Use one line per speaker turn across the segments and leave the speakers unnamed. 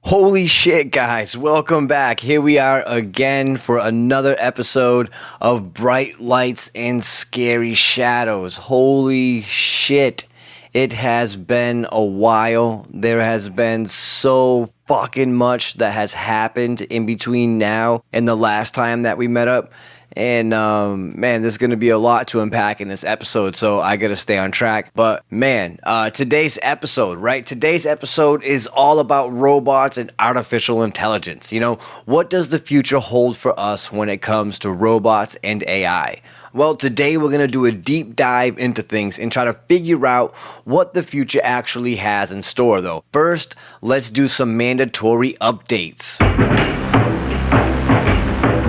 Holy shit, guys. Welcome back. Here we are again for another episode of Bright Lights and Scary Shadows. Holy shit. It has been a while. There has been so fucking much that has happened in between now and the last time that we met up. And man, there's going to be a lot to unpack in this episode, so I got to stay on track. But man, today's episode is all about robots and artificial intelligence. You know, what does the future hold for us when it comes to robots and AI? Well, today we're going to do a deep dive into things and try to figure out what the future actually has in store, though. First, let's do some mandatory updates.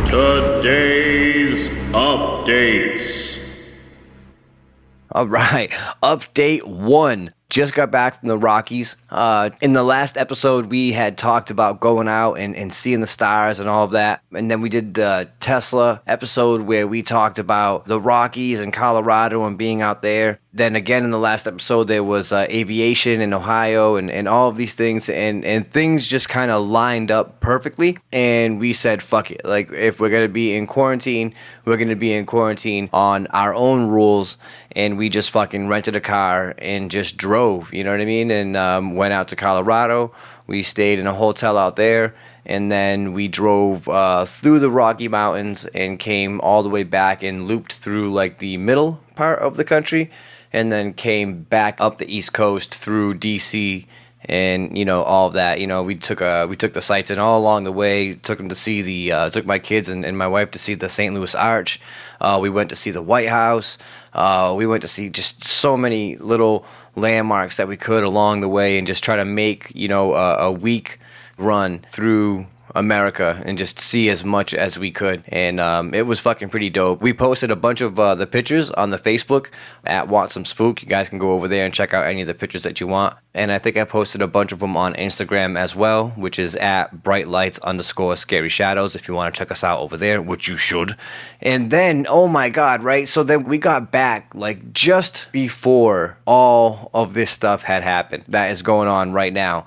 Today's updates.
All right, update 1. Just got back from the Rockies. In the last episode, we had talked about going out and seeing the stars and all of that. And then we did the Tesla episode where we talked about the Rockies and Colorado and being out there. Then again, in the last episode, there was aviation in Ohio and all of these things. And things just kind of lined up perfectly. And we said, fuck it. Like, if we're going to be in quarantine, we're going to be in quarantine on our own rules. And we just fucking rented a car and just drove, you know what I mean? And went out to Colorado. We stayed in a hotel out there. And then we drove through the Rocky Mountains and came all the way back and looped through like the middle part of the country. And then came back up the East Coast through DC and, you know, all of that. You know, we took the sights in all along the way. Took them to see took my kids and my wife to see the St. Louis Arch. We went to see the White House. We went to see just so many little landmarks that we could along the way and just try to make, you know, a week run through America and just see as much as we could. And it was fucking pretty dope. We posted a bunch of the pictures on the Facebook at Want Some Spook. You guys can go over there and check out any of the pictures that you want. And I think I posted a bunch of them on Instagram as well, which is at brightlights_scary shadows if you want to check us out over there, which you should. And then, oh my God, right? So then we got back like just before all of this stuff had happened that is going on right now.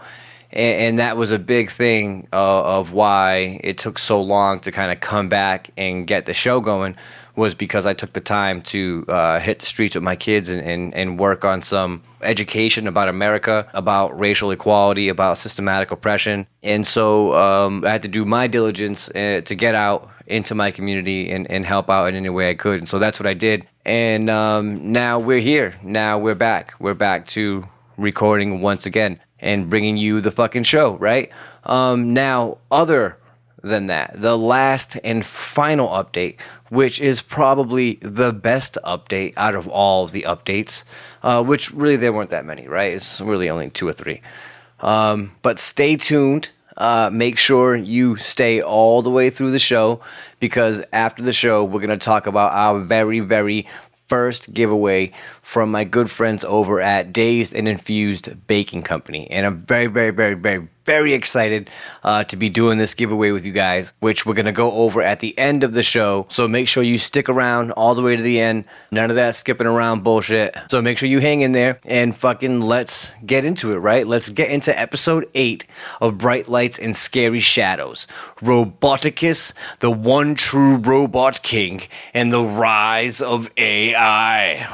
And that was a big thing of why it took so long to kind of come back and get the show going, was because I took the time to hit the streets with my kids and work on some education about America, about racial equality, about systematic oppression. And so I had to do my diligence to get out into my community and help out in any way I could. And so that's what I did. And now we're here. Now we're back. We're back to recording once again and bringing you the fucking show, right? Now, other than that, the last and final update, which is probably the best update out of all of the updates, which really there weren't that many, right? It's really only 2 or 3. But stay tuned. Make sure you stay all the way through the show, because after the show, we're going to talk about our very, very first giveaway from my good friends over at Dazed and Infused Baking Company. And I'm very, very, very, very, very excited to be doing this giveaway with you guys, which we're going to go over at the end of the show. So make sure you stick around all the way to the end. None of that skipping around bullshit. So make sure you hang in there and fucking let's get into it, right? Let's get into episode 8 of Bright Lights and Scary Shadows. Roboticus, the one true robot king, and the rise of AI.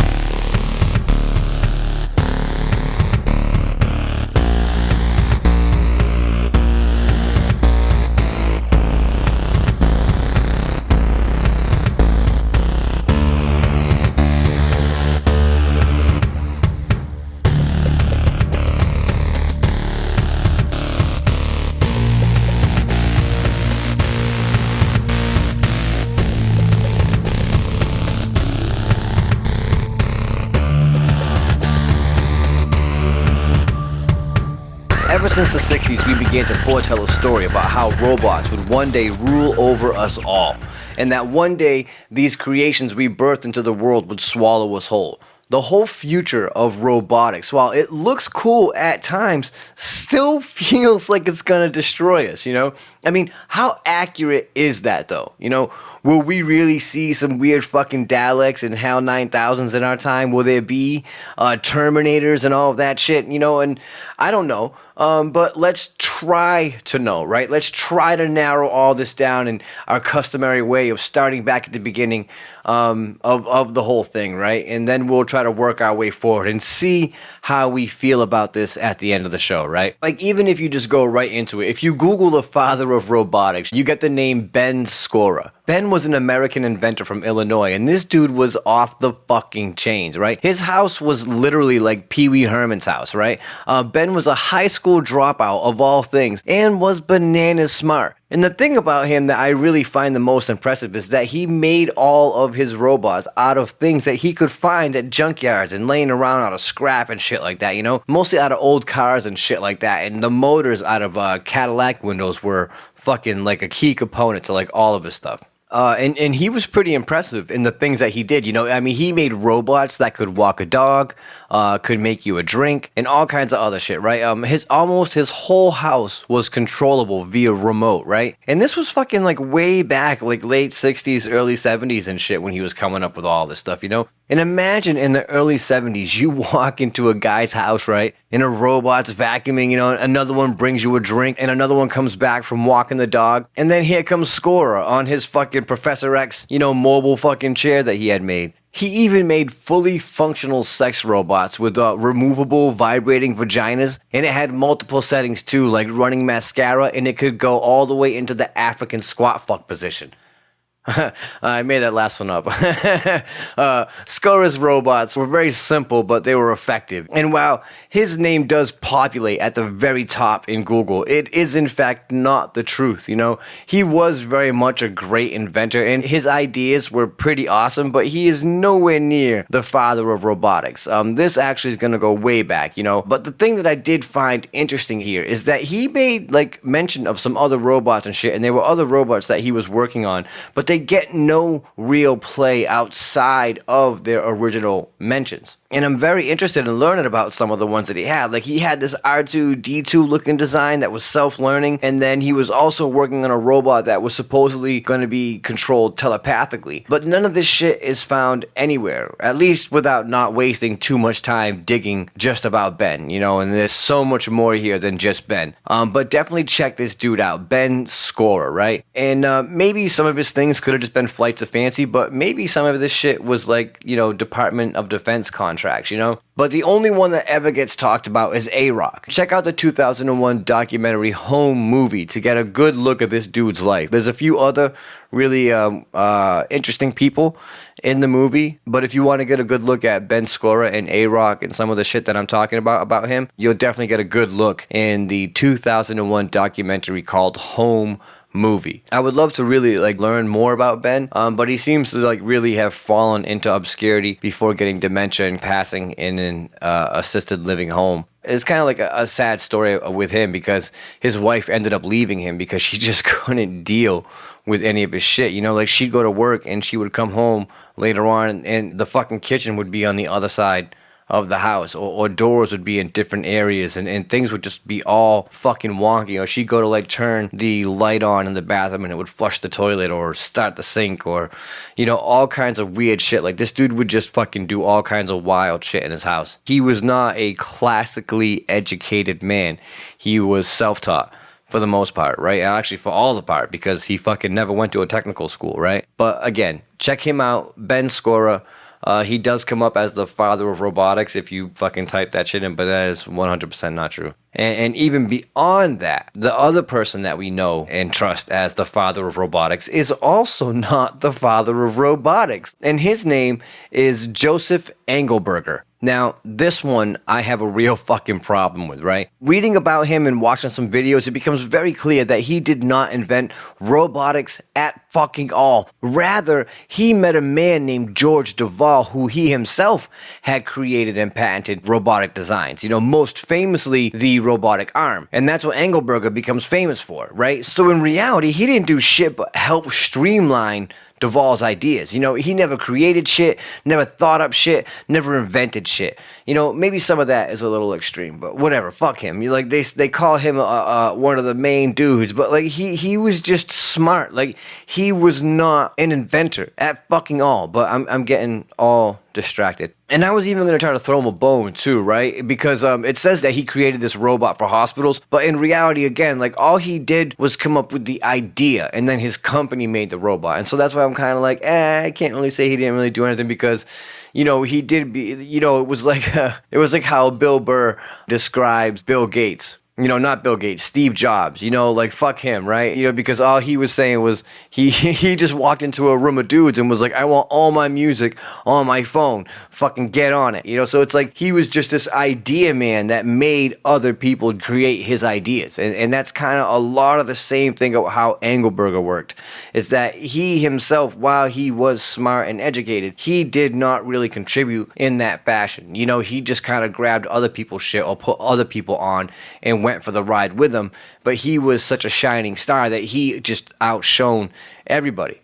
Ever since the 60s, we began to foretell a story about how robots would one day rule over us all, and that one day these creations we birthed into the world would swallow us whole. The whole future of robotics, while it looks cool at times, still feels like it's gonna destroy us, you know? I mean, how accurate is that though? You know, will we really see some weird fucking Daleks and HAL 9000s in our time? Will there be Terminators and all of that shit, you know? And I don't know. But let's try to know, right? Let's try to narrow all this down in our customary way of starting back at the beginning of the whole thing, right? And then we'll try to work our way forward and see how we feel about this at the end of the show, right? Like, even if you just go right into it, if you Google the father of robotics, you get the name Ben Skora. Ben was an American inventor from Illinois, and this dude was off the fucking chains, right? His house was literally like Pee Wee Herman's house, right? Ben was a high school dropout of all things and was bananas smart. And the thing about him that I really find the most impressive is that he made all of his robots out of things that he could find at junkyards and laying around out of scrap and shit like that, you know? Mostly out of old cars and shit like that. And the motors out of Cadillac windows were fucking like a key component to like all of his stuff. And he was pretty impressive in the things that he did. You know, I mean, he made robots that could walk a dog, could make you a drink, and all kinds of other shit, right? His whole house was controllable via remote, right? And this was fucking like way back, like late 60s, early 70s and shit when he was coming up with all this stuff, you know? And imagine in the early 70s, you walk into a guy's house, right? And a robot's vacuuming, you know, another one brings you a drink, and another one comes back from walking the dog. And then here comes Skora on his fucking Professor X, you know, mobile fucking chair that he had made. He even made fully functional sex robots with removable vibrating vaginas, and it had multiple settings too, like running mascara, and it could go all the way into the African squat fuck position. I made that last one up. Skora's robots were very simple, but they were effective. And while his name does populate at the very top in Google, it is in fact not the truth, you know? He was very much a great inventor, and his ideas were pretty awesome, but he is nowhere near the father of robotics. This actually is gonna go way back, you know? But the thing that I did find interesting here is that he made, like, mention of some other robots and shit, and there were other robots that he was working on, but they get no real play outside of their original mentions. And I'm very interested in learning about some of the ones that he had. Like, he had this R2-D2 looking design that was self-learning, and then he was also working on a robot that was supposedly going to be controlled telepathically. But none of this shit is found anywhere, at least without not wasting too much time digging just about Ben, you know, and there's so much more here than just Ben. But definitely check this dude out, Ben Skora, right? And maybe some of his things could have just been flights of fancy, but maybe some of this shit was like, you know, Department of Defense contracts, you know? But the only one that ever gets talked about is A-Rock. Check out the 2001 documentary Home Movie to get a good look at this dude's life. There's a few other really interesting people in the movie, but if you want to get a good look at Ben Skora and A-Rock and some of the shit that I'm talking about him, you'll definitely get a good look in the 2001 documentary called Home Movie. I would love to really like learn more about Ben, but he seems to like really have fallen into obscurity before getting dementia and passing in an assisted living home. It's kind of like a sad story with him because his wife ended up leaving him because she just couldn't deal with any of his shit. You know, like she'd go to work and she would come home later on and the fucking kitchen would be on the other side of the house, or doors would be in different areas, and things would just be all fucking wonky. Or she'd go to like turn the light on in the bathroom and it would flush the toilet or start the sink, or, you know, all kinds of weird shit. Like, this dude would just fucking do all kinds of wild shit in his house. He was not a classically educated man. He was self-taught for the most part, right? Actually, for all the part, because he fucking never went to a technical school, right? But again, check him out, Ben Skora. He does come up as the father of robotics if you fucking type that shit in, but that is 100% not true. And even beyond that, the other person that we know and trust as the father of robotics is also not the father of robotics. And his name is Joseph Engelberger. Now, this one I have a real fucking problem with, right? Reading about him and watching some videos, it becomes very clear that he did not invent robotics at fucking all. Rather, he met a man named George Duval, who he himself had created and patented robotic designs. You know, most famously, the robotic arm. And that's what Engelberger becomes famous for, right? So in reality, he didn't do shit but help streamline Duval's ideas. You know, he never created shit, never thought up shit, never invented shit. You know, maybe some of that is a little extreme, but whatever, fuck him. You like, they call him one of the main dudes, but like he was just smart. Like, he was not an inventor at fucking all. But I'm getting all distracted. And I was even going to try to throw him a bone too, right? Because it says that he created this robot for hospitals, but in reality, again, like all he did was come up with the idea, and then his company made the robot. And so that's why I'm kind of like, I can't really say he didn't really do anything because, he did be, it was like how Bill Burr describes Bill Gates. Not Bill Gates, Steve Jobs, like fuck him, right? Because all he was saying was he just walked into a room of dudes and was like, I want all my music on my phone, fucking get on it, so it's like he was just this idea man that made other people create his ideas. And that's kind of a lot of the same thing of how Engelberger worked, is that he himself, while he was smart and educated, he did not really contribute in that fashion. He just kind of grabbed other people's shit or put other people on and went for the ride with him, but he was such a shining star that he just outshone everybody.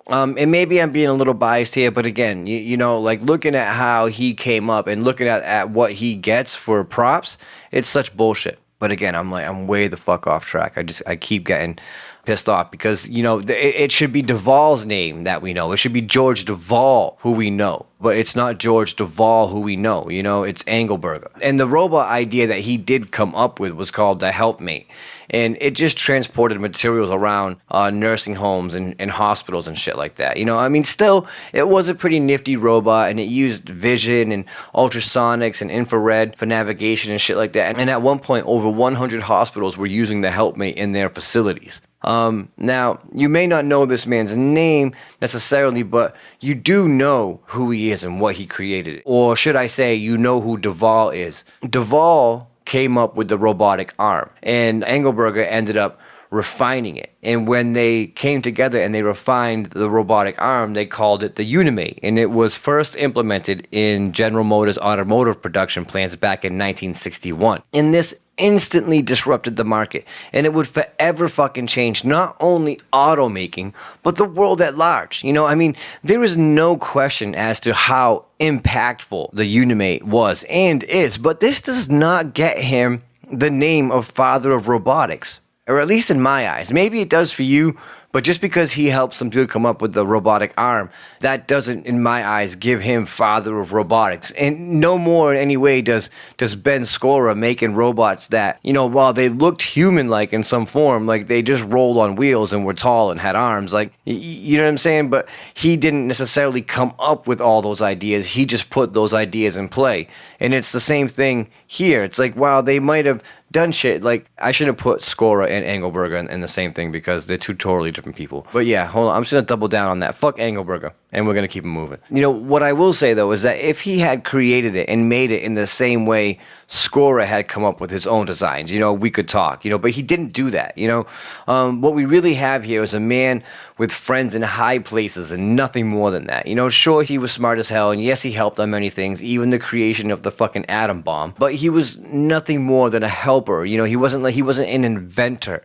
And maybe I'm being a little biased here, but again, like looking at how he came up and looking at what he gets for props, it's such bullshit. But again, I'm way the fuck off track. I keep getting pissed off because, it should be Duvall's name that we know. It should be George Duvall who we know. But it's not George Duvall who we know. It's Engelberger. And the robot idea that he did come up with was called the Helpmate. And it just transported materials around nursing homes and hospitals and shit like that. Still, it was a pretty nifty robot, and it used vision and ultrasonics and infrared for navigation and shit like that. And at one point, over 100 hospitals were using the Helpmate in their facilities. Now, you may not know this man's name necessarily, but you do know who he is and what he created. Or should I say, you know who Duvall is. Duvall came up with the robotic arm, and Engelberger ended up refining it. And when they came together and they refined the robotic arm, they called it the Unimate. And it was first implemented in General Motors automotive production plants back in 1961. And this instantly disrupted the market, and it would forever fucking change not only automaking but the world at large. There is no question as to how impactful the Unimate was and is, but this does not get him the name of father of robotics, or at least in my eyes. Maybe it does for you, but just because he helped some dude come up with the robotic arm, that doesn't, in my eyes, give him father of robotics. And no more in any way does Ben Scora making robots that, while they looked human-like in some form, like they just rolled on wheels and were tall and had arms, like, you know what I'm saying? But he didn't necessarily come up with all those ideas. He just put those ideas in play. And it's the same thing here. It's like, wow, they might have done shit. Like, I shouldn't put Scora and Engelberger in the same thing because they're two totally different people. But yeah, hold on. I'm just going to double down on that. Fuck Engelberger. And we're going to keep it moving. What I will say, though, is that if he had created it and made it in the same way Scora had come up with his own designs, we could talk, but he didn't do that, What we really have here is a man with friends in high places and nothing more than that. Sure, he was smart as hell, and yes, he helped on many things, even the creation of the fucking atom bomb, but he was nothing more than a helper. He wasn't an inventor,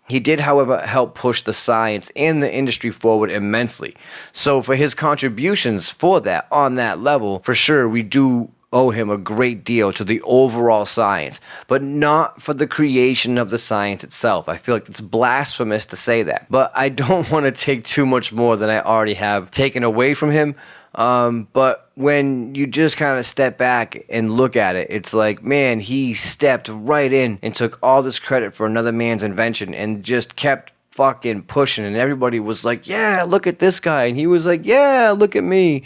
He did, however, help push the science and the industry forward immensely. So for his contributions for that, on that level, for sure, we do owe him a great deal to the overall science, but not for the creation of the science itself. I feel like it's blasphemous to say that, but I don't want to take too much more than I already have taken away from him. But when you just kind of step back and look at it, it's like, man, he stepped right in and took all this credit for another man's invention and just kept fucking pushing. And everybody was like, yeah, look at this guy. And he was like, yeah, look at me.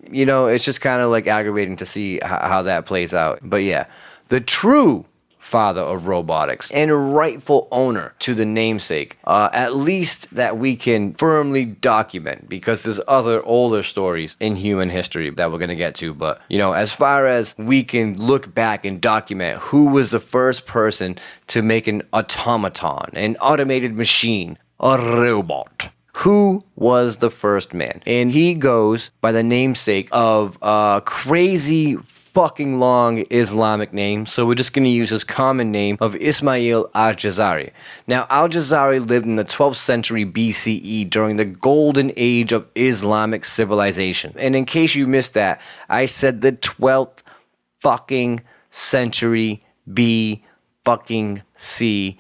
It's just kind of like aggravating to see how that plays out. But yeah, the true father of robotics and rightful owner to the namesake, at least that we can firmly document, because there's other older stories in human history that we're going to get to. But, as far as we can look back and document who was the first person to make an automaton, an automated machine, a robot. Who was the first man? And he goes by the namesake of a crazy fucking long Islamic name, so we're just going to use his common name of Ismail al-Jazari. Now, al-Jazari lived in the 12th century BCE during the golden age of Islamic civilization. And in case you missed that, I said the 12th fucking century B fucking CE,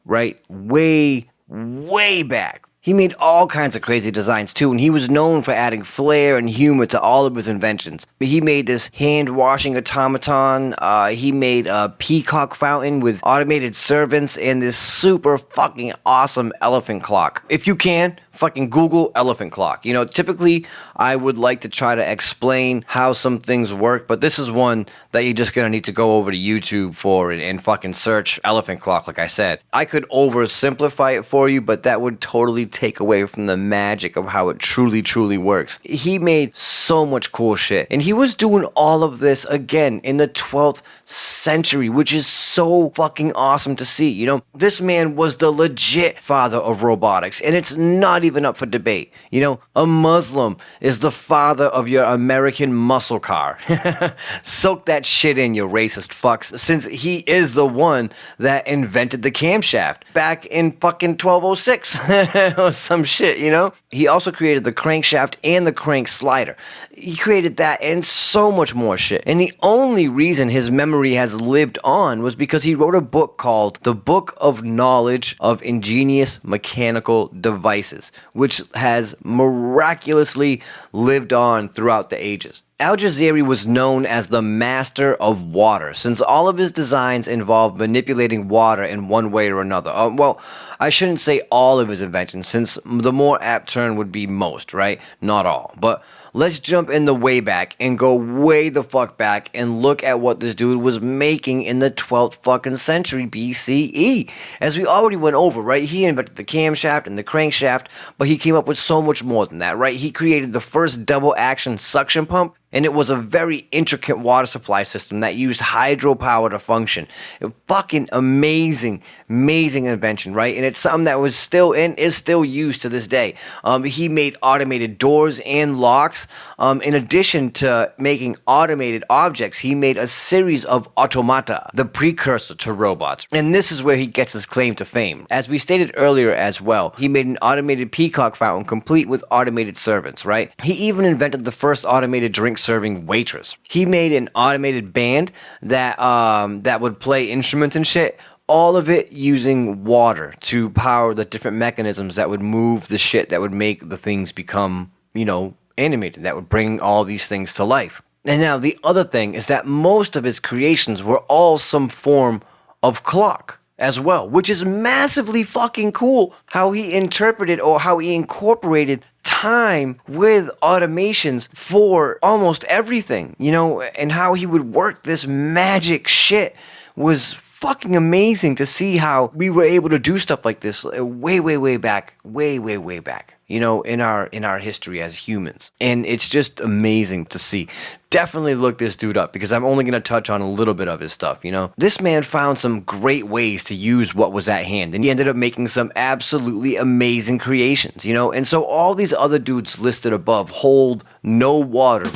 right? Way back. He made all kinds of crazy designs too, and he was known for adding flair and humor to all of his inventions. He made this hand-washing automaton, he made a peacock fountain with automated servants, and this super fucking awesome elephant clock. If you can, fucking Google elephant clock. You know, typically I would like to try to explain how some things work, but this is one that you're just gonna need to go over to YouTube for and fucking search elephant clock, like I said. I could oversimplify it for you, but that would totally take away from the magic of how it truly works. He made so much cool shit, and he was doing all of this again in the 12th century, which is so fucking awesome to see. You know, this man was the legit father of robotics, and it's not even up for debate. You know, a Muslim is the father of your American muscle car. Soak that shit in, you racist fucks, since he is the one that invented the camshaft back in fucking 1206 or some shit, you know? He also created the crankshaft and the crank slider. He created that and so much more shit. And the only reason his memory has lived on was because he wrote a book called The Book of Knowledge of Ingenious Mechanical Devices, which has miraculously lived on throughout the ages. Al-Jazari was known as the master of water, since all of his designs involved manipulating water in one way or another. Well, I shouldn't say all of his inventions, since the more apt term would be most, right? Not all. But let's jump in the way back and go way the fuck back and look at what this dude was making in the 12th fucking century BCE. As we already went over, right? He invented the camshaft and the crankshaft, but he came up with so much more than that, right? He created the first double action suction pump, and it was a very intricate water supply system that used hydropower to function. A fucking amazing invention, right? And it's something that was still and is still used to this day. He made automated doors and locks. In addition to making automated objects, he made a series of automata, the precursor to robots. And this is where he gets his claim to fame. As we stated earlier as well, he made an automated peacock fountain complete with automated servants, right? He even invented the first automated drink serving waitress. He made an automated band that would play instruments and shit. All of it using water to power the different mechanisms that would move the shit that would make the things become, you know, animated, that would bring all these things to life. And now the other thing is that most of his creations were all some form of clock as well, which is massively fucking cool how he interpreted or how he incorporated time with automations for almost everything, you know, and how he would work this magic shit was fucking amazing to see how we were able to do stuff like this way back, you know, in our history as humans. And it's just amazing to see. Definitely look this dude up, because I'm only going to touch on a little bit of his stuff, you know. This man found some great ways to use what was at hand, and he ended up making some absolutely amazing creations, you know. And so all these other dudes listed above hold no water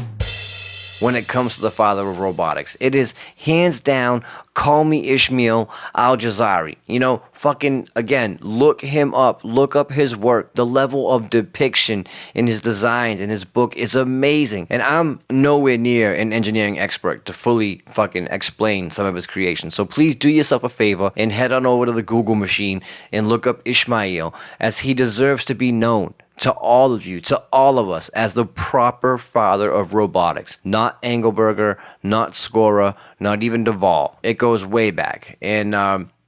when it comes to the father of robotics. It is hands down, call me Ishmael Al-Jazari. You know, fucking, again, look him up. Look up his work. The level of depiction in his designs in his book is amazing. And I'm nowhere near an engineering expert to fully fucking explain some of his creations. So please do yourself a favor and head on over to the Google machine and look up Ishmael, as he deserves to be known to all of you, to all of us, as the proper father of robotics. Not Engelberger, not Skora, not even Duvall. It goes way back. And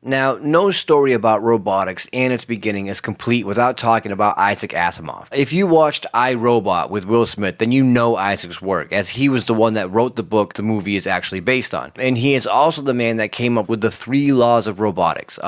now, no story about robotics and its beginning is complete without talking about Isaac Asimov. If you watched I, Robot with Will Smith, then you know Isaac's work, as he was the one that wrote the book the movie is actually based on. And he is also the man that came up with the 3 laws of robotics.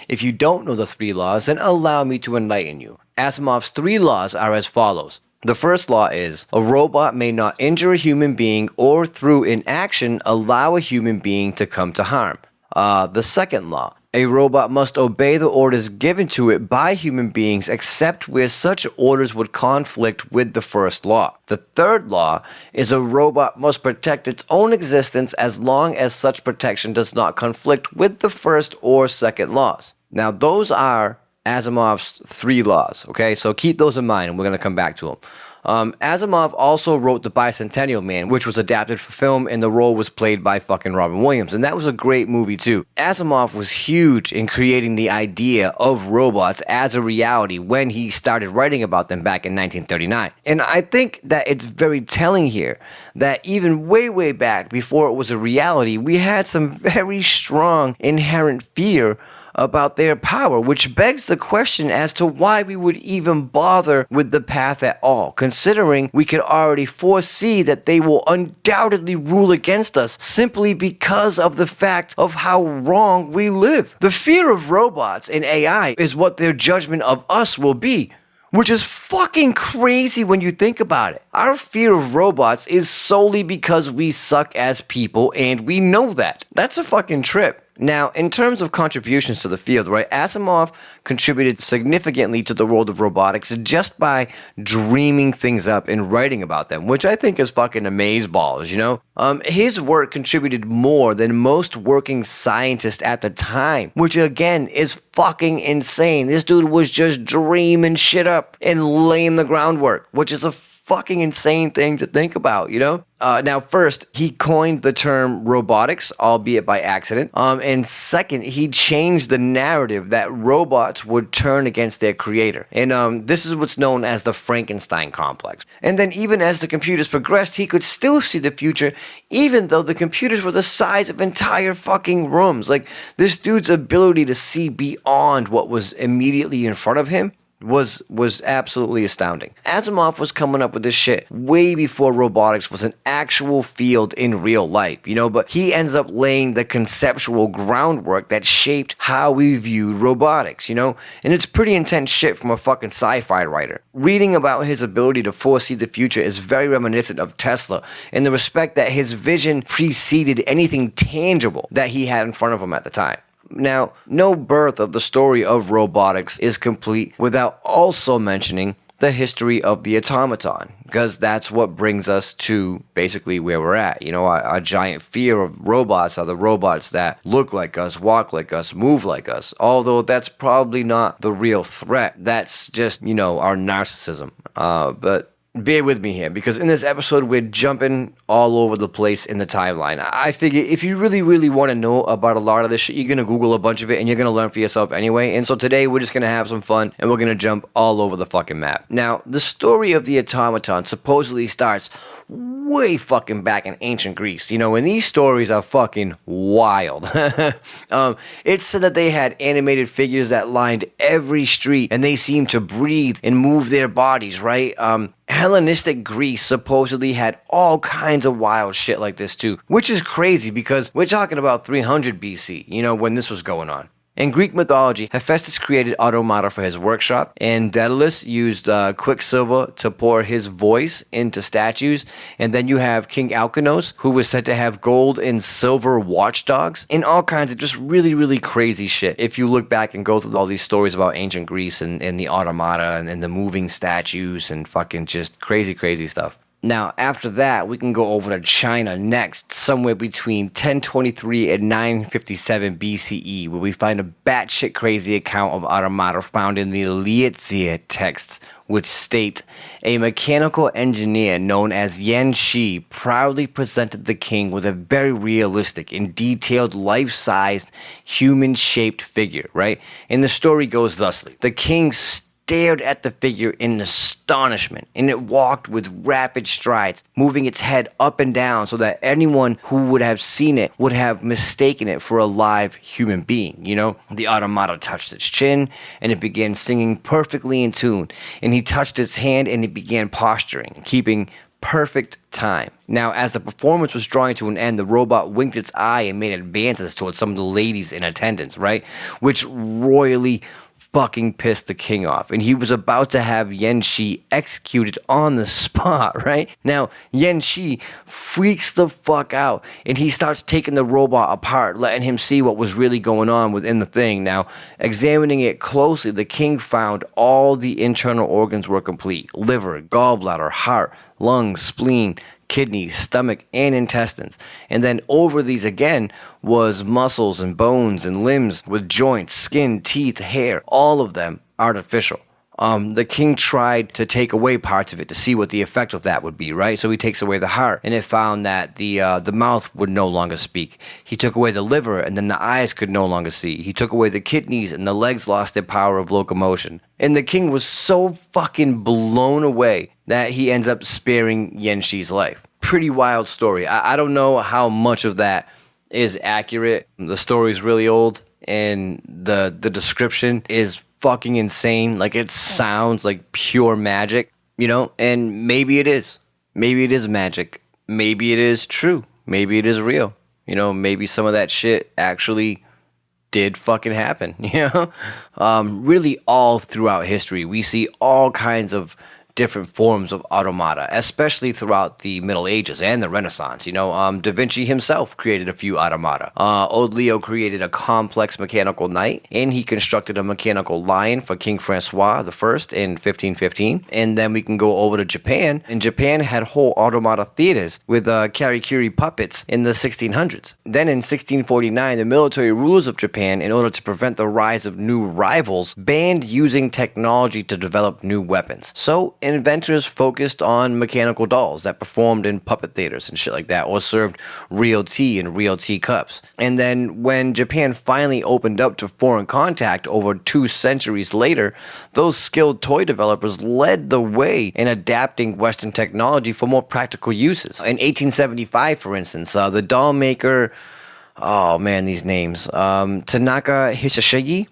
If you don't know the 3 laws, then allow me to enlighten you. Asimov's 3 laws are as follows. The first law is, a robot may not injure a human being or through inaction allow a human being to come to harm. The second law, a robot must obey the orders given to it by human beings except where such orders would conflict with the first law. The third law is a robot must protect its own existence as long as such protection does not conflict with the first or second laws. Now those are Asimov's 3 laws, okay? So keep those in mind, and we're going to come back to them. Asimov also wrote The Bicentennial Man, which was adapted for film, and the role was played by fucking Robin Williams, and that was a great movie too. Asimov was huge in creating the idea of robots as a reality when he started writing about them back in 1939. And I think that it's very telling here that even way back before it was a reality, we had some very strong inherent fear about their power, which begs the question as to why we would even bother with the path at all, considering we could already foresee that they will undoubtedly rule against us simply because of the fact of how wrong we live. The fear of robots and AI is what their judgment of us will be, which is fucking crazy when you think about it. Our fear of robots is solely because we suck as people, and we know that. That's a fucking trip. Now, in terms of contributions to the field, right, Asimov contributed significantly to the world of robotics just by dreaming things up and writing about them, which I think is fucking amazeballs, you know? His work contributed more than most working scientists at the time, which again is fucking insane. This dude was just dreaming shit up and laying the groundwork, which is a fucking insane thing to think about, you know? Now, first, he coined the term robotics, albeit by accident. And second, he changed the narrative that robots would turn against their creator. And this is what's known as the Frankenstein complex. And then even as the computers progressed, he could still see the future, even though the computers were the size of entire fucking rooms. Like, this dude's ability to see beyond what was immediately in front of him was absolutely astounding. Asimov was coming up with this shit way before robotics was an actual field in real life, you know, but he ends up laying the conceptual groundwork that shaped how we viewed robotics, you know, and it's pretty intense shit from a fucking sci-fi writer. Reading about his ability to foresee the future is very reminiscent of Tesla in the respect that his vision preceded anything tangible that he had in front of him at the time. Now, no birth of the story of robotics is complete without also mentioning the history of the automaton, because that's what brings us to basically where we're at. You know, our giant fear of robots are the robots that look like us, walk like us, move like us, although that's probably not the real threat. That's just, you know, our narcissism. But bear with me here, because in this episode we're jumping all over the place in the timeline. I figure if you really want to know about a lot of this shit, you're going to Google a bunch of it and you're going to learn for yourself anyway. And so today we're just going to have some fun and we're going to jump all over the fucking map. Now, the story of the automaton supposedly starts way fucking back in ancient Greece, you know, and these stories are fucking wild. It's said that they had animated figures that lined every street and they seemed to breathe and move their bodies, right? Hellenistic Greece supposedly had all kinds of wild shit like this too, which is crazy because we're talking about 300 BC, you know, when this was going on. In Greek mythology, Hephaestus created automata for his workshop, and Daedalus used quicksilver to pour his voice into statues, and then you have King Alkinoos, who was said to have gold and silver watchdogs, and all kinds of just really crazy shit. If you look back and go through all these stories about ancient Greece and the automata and the moving statues and fucking just crazy stuff. Now, after that, we can go over to China next, somewhere between 1023 and 957 BCE, where we find a batshit crazy account of automata found in the Liezhia texts, which state, a mechanical engineer known as Yan Shi proudly presented the king with a very realistic and detailed life-sized human-shaped figure, right? And the story goes thusly. The king stared at the figure in astonishment, and it walked with rapid strides, moving its head up and down so that anyone who would have seen it would have mistaken it for a live human being, you know? The automata touched its chin, and it began singing perfectly in tune, and he touched its hand and it began posturing, keeping perfect time. Now, as the performance was drawing to an end, the robot winked its eye and made advances towards some of the ladies in attendance, right? Which royally fucking pissed the king off, and he was about to have Yan Shi executed on the spot, right? Now, Yan Shi freaks the fuck out, and he starts taking the robot apart, letting him see what was really going on within the thing. Now, examining it closely, the king found all the internal organs were complete: liver, gallbladder, heart, lungs, spleen, kidneys, stomach, and intestines. And then over these again was muscles and bones and limbs with joints, skin, teeth, hair, all of them artificial. The king tried to take away parts of it to see what the effect of that would be, right? So he takes away the heart, and it found that the mouth would no longer speak. He took away the liver, and then the eyes could no longer see. He took away the kidneys, and the legs lost their power of locomotion. And the king was so fucking blown away that he ends up sparing Yenshi's life. Pretty wild story. I don't know how much of that is accurate. The story's really old, and the description is fucking insane. Like, it sounds like pure magic, and maybe it is. Maybe it is magic. Maybe it is true. Maybe it is real. Maybe some of that shit actually did fucking happen, Really all throughout history, we see all kinds of different forms of automata, especially throughout the Middle Ages and the Renaissance. Da Vinci himself created a few automata. Old Leo created a complex mechanical knight, and he constructed a mechanical lion for King Francois I in 1515. And then we can go over to Japan, and Japan had whole automata theaters with karikiri puppets in the 1600s. Then in 1649, the military rulers of Japan, in order to prevent the rise of new rivals, banned using technology to develop new weapons. So inventors focused on mechanical dolls that performed in puppet theaters and shit like that, or served real tea in real teacups. And then when Japan finally opened up to foreign contact over 2 centuries later, those skilled toy developers led the way in adapting Western technology for more practical uses. In 1875, for instance, the doll maker... Oh man, these names. Tanaka Hisashigi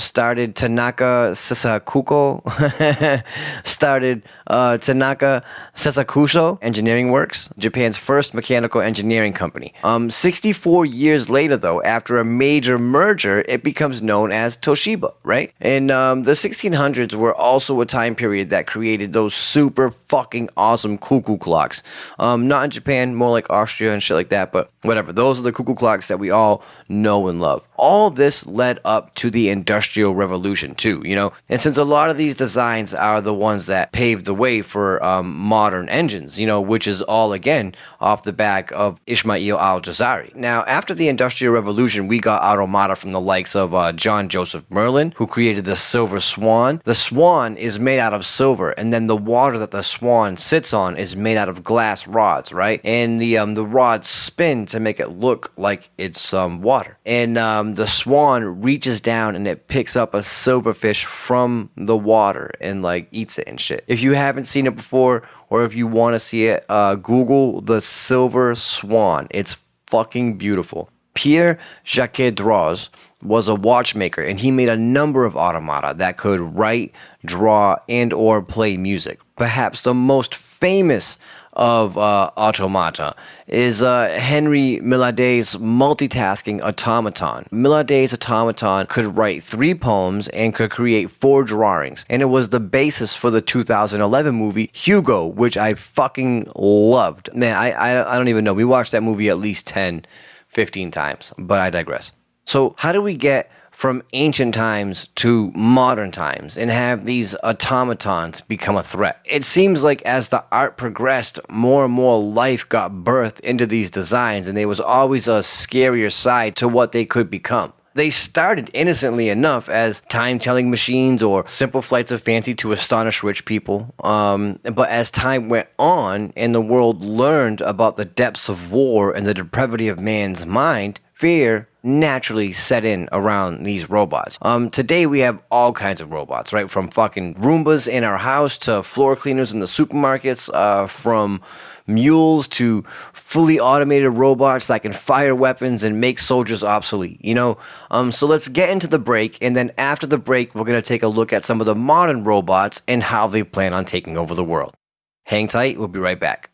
started Tanaka Sasakuko, started Tanaka Sasakusho Engineering Works, Japan's first mechanical engineering company. 64 years later, though, after a major merger, it becomes known as Toshiba, right? And the 1600s were also a time period that created those super fucking awesome cuckoo clocks. Not in Japan, more like Austria and shit like that, but whatever. Those are the cuckoo clocks that we all know and love. All this led up to the Industrial Revolution too, And since a lot of these designs are the ones that paved the way for modern engines, which is all again off the back of Ismail al-Jazari. Now, after the Industrial Revolution, we got automata from the likes of John Joseph Merlin, who created the Silver Swan. The swan is made out of silver, and then the water that the swan sits on is made out of glass rods, right? And the rods spin to make it look like it's water. And the swan reaches down and it picks up a silverfish from the water and eats it and shit. If you haven't seen it before, or if you want to see it, Google the Silver Swan. It's fucking beautiful. Pierre Jacques Droz was a watchmaker, and he made a number of automata that could write, draw, and or play music. Perhaps the most famous of automata is Henry Milladay's multitasking automaton. Milladay's automaton could write 3 poems and could create 4 drawings, and it was the basis for the 2011 movie Hugo, which I fucking loved. Man, I don't even know. We watched that movie at least 10-15 times, but I digress. So how do we get from ancient times to modern times and have these automatons become a threat? It seems like as the art progressed, more and more life got birthed into these designs, and there was always a scarier side to what they could become. They started innocently enough as time-telling machines or simple flights of fancy to astonish rich people. But as time went on and the world learned about the depths of war and the depravity of man's mind, fear naturally set in around these robots. Today we have all kinds of robots, right? From fucking Roombas in our house to floor cleaners in the supermarkets, from mules to fully automated robots that can fire weapons and make soldiers obsolete, So let's get into the break, and then after the break, we're going to take a look at some of the modern robots and how they plan on taking over the world. Hang tight, we'll be right back.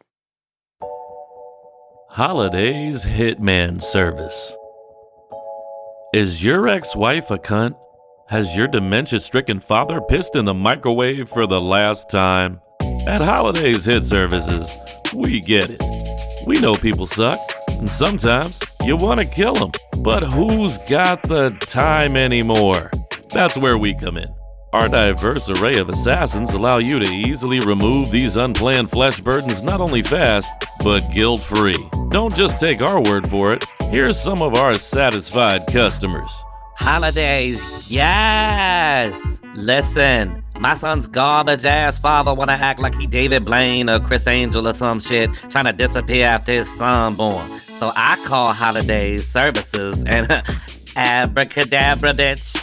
Holidays Hitman Service. Is your ex-wife a cunt? Has your dementia-stricken father pissed in the microwave for the last time? At Holidays Hit Services, we get it. We know people suck, and sometimes you want to kill them. But who's got the time anymore? That's where we come in. Our diverse array of assassins allow you to easily remove these unplanned flesh burdens not only fast, but guilt-free. Don't just take our word for it. Here's some of our satisfied customers.
Holidays, yes! Listen, my son's garbage ass father wanna act like he David Blaine or Chris Angel or some shit, trying to disappear after his son born. So I call Holidays Services and abracadabra, bitch.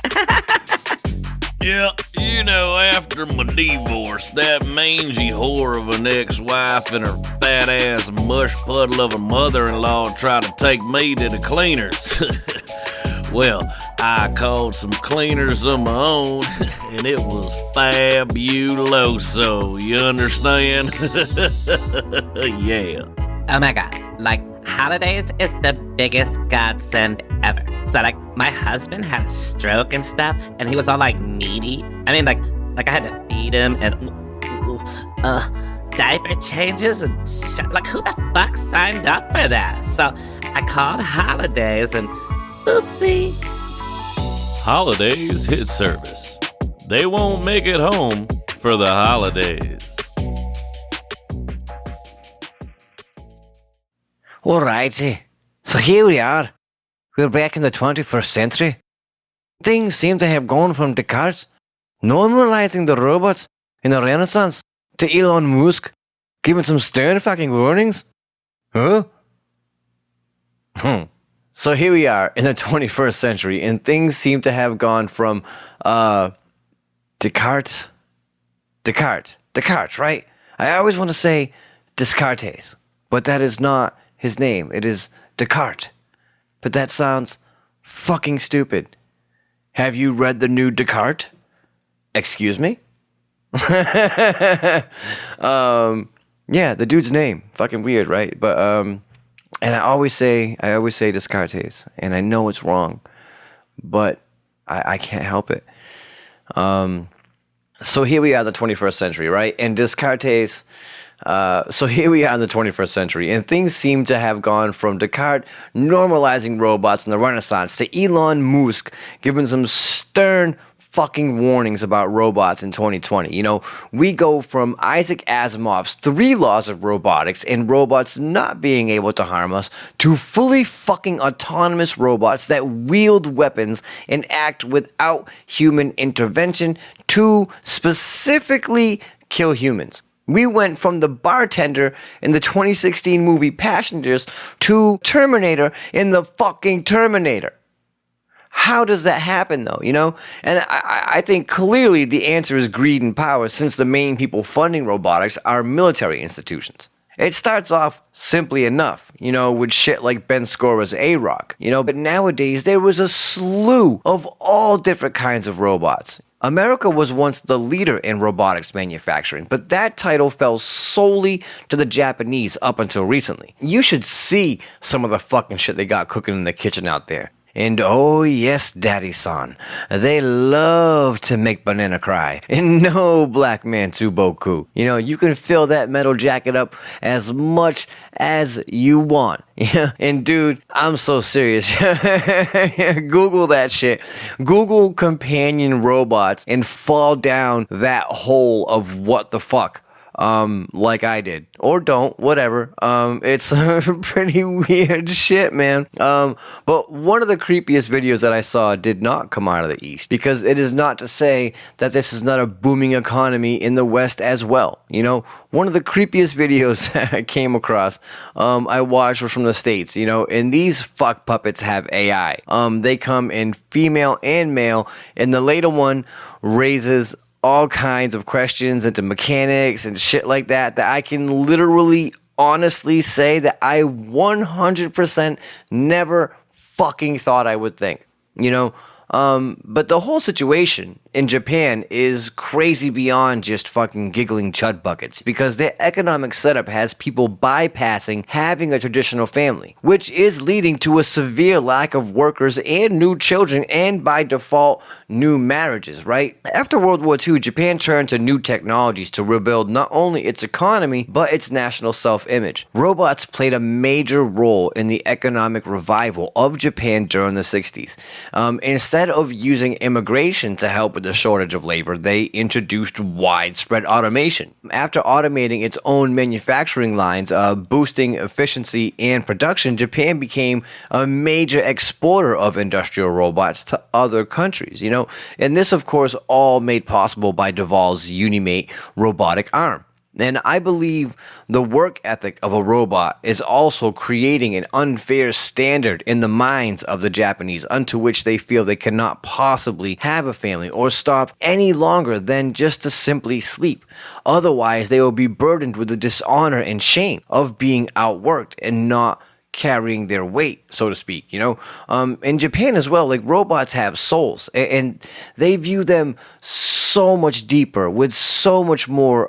Yeah, after my divorce, that mangy whore of an ex-wife and her fat-ass mush puddle of a mother-in-law tried to take me to the cleaners. Well, I called some cleaners of my own, and it was fabuloso, you understand? Yeah.
Oh my god, Holidays is the biggest godsend ever. So my husband had a stroke and stuff, and he was all needy. I mean, I had to feed him and diaper changes and shit. Who the fuck signed up for that? So I called Holidays and oopsie.
Holidays Hit Service. They won't make it home for the holidays.
Alrighty, so here we are. We're back in the 21st century. Things seem to have gone from Descartes normalizing the robots in the Renaissance to Elon Musk giving some stern fucking warnings. Huh? So here we are in the 21st century, and things seem to have gone from Descartes, right? I always want to say Descartes, but that is not his name. It is Descartes. But that sounds fucking stupid. Have you read the new Descartes? Excuse me? Yeah, the dude's name. Fucking weird, right? But and I always say Descartes, and I know it's wrong, but I can't help it. So here we are in the 21st century, right? And Descartes. So here we are in the 21st century, and things seem to have gone from Descartes normalizing robots in the Renaissance to Elon Musk giving some stern fucking warnings about robots in 2020. We go from Isaac Asimov's 3 laws of robotics and robots not being able to harm us to fully fucking autonomous robots that wield weapons and act without human intervention to specifically kill humans. We went from the bartender in the 2016 movie Passengers to Terminator in the fucking Terminator. How does that happen, though, And I think clearly the answer is greed and power, since the main people funding robotics are military institutions. It starts off simply enough, with shit like Ben Scora's A-Rock, but nowadays there was a slew of all different kinds of robots. America was once the leader in robotics manufacturing, but that title fell solely to the Japanese up until recently. You should see some of the fucking shit they got cooking in the kitchen out there. And oh yes, Daddy-san, they love to make Banana cry. And no, black man tsuboku. You can fill that metal jacket up as much as you want. Yeah, and dude, I'm so serious. Google that shit. Google companion robots and fall down that hole of what the fuck. Like I did. Or don't, whatever. It's pretty weird shit, man. But one of the creepiest videos that I saw did not come out of the East, because it is not to say that this is not a booming economy in the West as well. One of the creepiest videos that I came across, I watched was from the States, and these fuck puppets have AI. They come in female and male, and the later one raises all kinds of questions into mechanics and shit like that I can literally honestly say that I 100% never fucking thought I would think, but the whole situation in Japan is crazy beyond just fucking giggling chud buckets, because their economic setup has people bypassing having a traditional family, which is leading to a severe lack of workers and new children, and by default, new marriages, right? After World War II, Japan turned to new technologies to rebuild not only its economy, but its national self-image. Robots played a major role in the economic revival of Japan during the 60s. Instead instead of using immigration to help with the shortage of labor, they introduced widespread automation. After automating its own manufacturing lines, boosting efficiency and production, Japan became a major exporter of industrial robots to other countries, And this, of course, all made possible by Duvall's Unimate robotic arm. And I believe the work ethic of a robot is also creating an unfair standard in the minds of the Japanese, unto which they feel they cannot possibly have a family or stop any longer than just to simply sleep. Otherwise, they will be burdened with the dishonor and shame of being outworked and not carrying their weight, so to speak, In Japan as well, like robots have souls and they view them so much deeper with so much more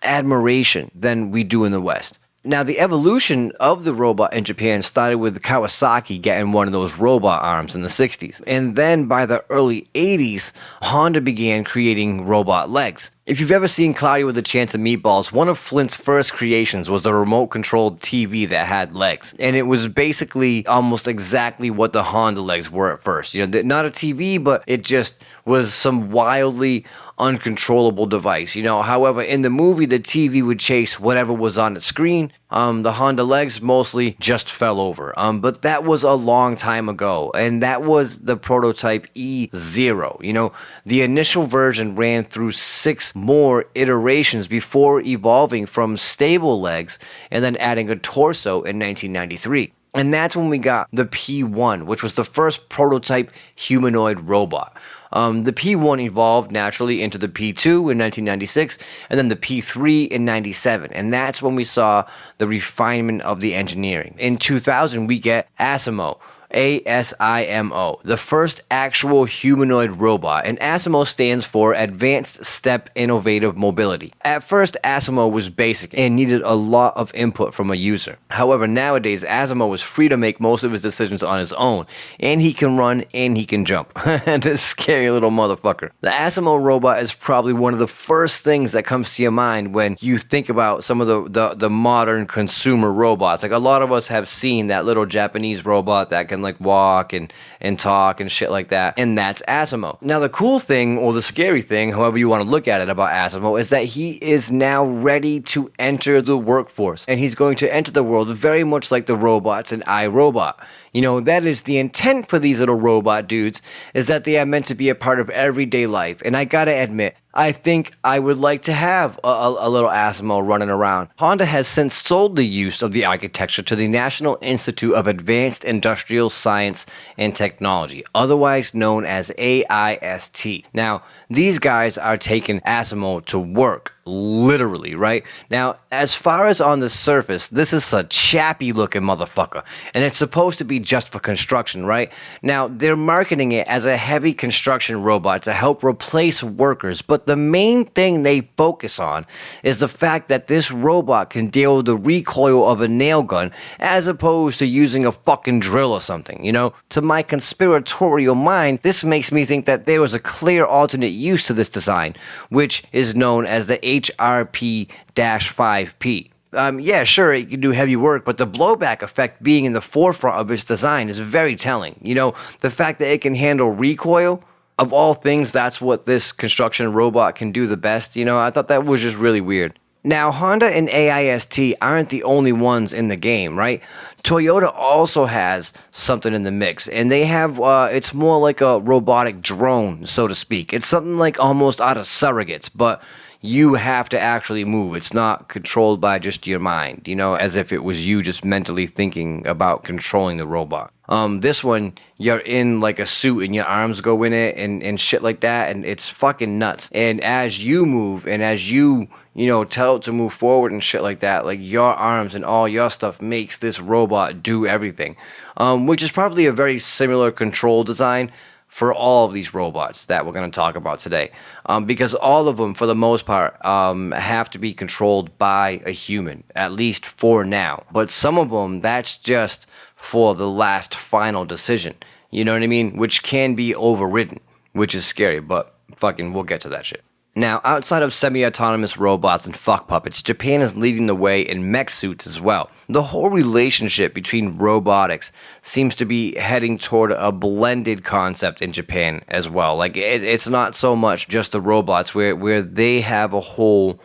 admiration than we do in the West. Now, the evolution of the robot in Japan started with Kawasaki getting one of those robot arms in the 60s. And then by the early 80s, Honda began creating robot legs. If you've ever seen Cloudy with a Chance of Meatballs, one of Flint's first creations was a remote-controlled TV that had legs. And it was basically almost exactly what the Honda legs were at first. Not a TV, but it just was some wildly uncontrollable device. However, in the movie, the TV would chase whatever was on the screen. The Honda legs mostly just fell over. But that was a long time ago, and that was the prototype E0. The initial version ran through 6 more iterations before evolving from stable legs and then adding a torso in 1993. And that's when we got the P1, which was the first prototype humanoid robot. The P1 evolved naturally into the P2 in 1996, and then the P3 in 97. And that's when we saw the refinement of the engineering. In 2000, we get ASIMO. ASIMO, the first actual humanoid robot, and ASIMO stands for Advanced Step Innovative Mobility. At first, ASIMO was basic and needed a lot of input from a user. However, nowadays, ASIMO is free to make most of his decisions on his own, and he can run and he can jump. This scary little motherfucker. The ASIMO robot is probably one of the first things that comes to your mind when you think about some of the modern consumer robots. Like a lot of us have seen that little Japanese robot that can like walk and talk and shit like that, and that's ASIMO. Now the cool thing, or the scary thing, however you want to look at it about ASIMO, is that he is now ready to enter the workforce, and he's going to enter the world very much like the robots in iRobot. That is the intent for these little robot dudes, is that they are meant to be a part of everyday life, and I gotta admit, I think I would like to have a little ASIMO running around. Honda has since sold the use of the architecture to the National Institute of Advanced Industrial Science and Technology, otherwise known as AIST. Now, these guys are taking ASIMO to work, literally, right? Now, as far as on the surface, this is a chappy looking motherfucker, and it's supposed to be just for construction, right? Now, they're marketing it as a heavy construction robot to help replace workers, but the main thing they focus on is the fact that this robot can deal with the recoil of a nail gun as opposed to using a fucking drill or something, To my conspiratorial mind, this makes me think that there was a clear alternate use to this design, which is known as the HRP-5P. Yeah, sure, it can do heavy work, but the blowback effect being in the forefront of its design is very telling. The fact that it can handle recoil, of all things, that's what this construction robot can do the best. I thought that was just really weird. Now, Honda and AIST aren't the only ones in the game, right? Toyota also has something in the mix, and they have, it's more like a robotic drone, so to speak. It's something like almost out of Surrogates, but you have to actually move. It's not controlled by just your mind, as if it was you just mentally thinking about controlling the robot. This one, you're in like a suit and your arms go in it and shit like that, and it's fucking nuts. And as you move and as you tell it to move forward and shit like that, like your arms and all your stuff makes this robot do everything, which is probably a very similar control design for all of these robots that we're going to talk about today, because all of them, for the most part, have to be controlled by a human, at least for now. But some of them, that's just for the last final decision, you know what I mean? Which can be overridden, which is scary, but fucking we'll get to that shit. Now, outside of semi-autonomous robots and fuck puppets, Japan is leading the way in mech suits as well. The whole relationship between robotics seems to be heading toward a blended concept in Japan as well. Like, it's not so much just the robots where they have a whole,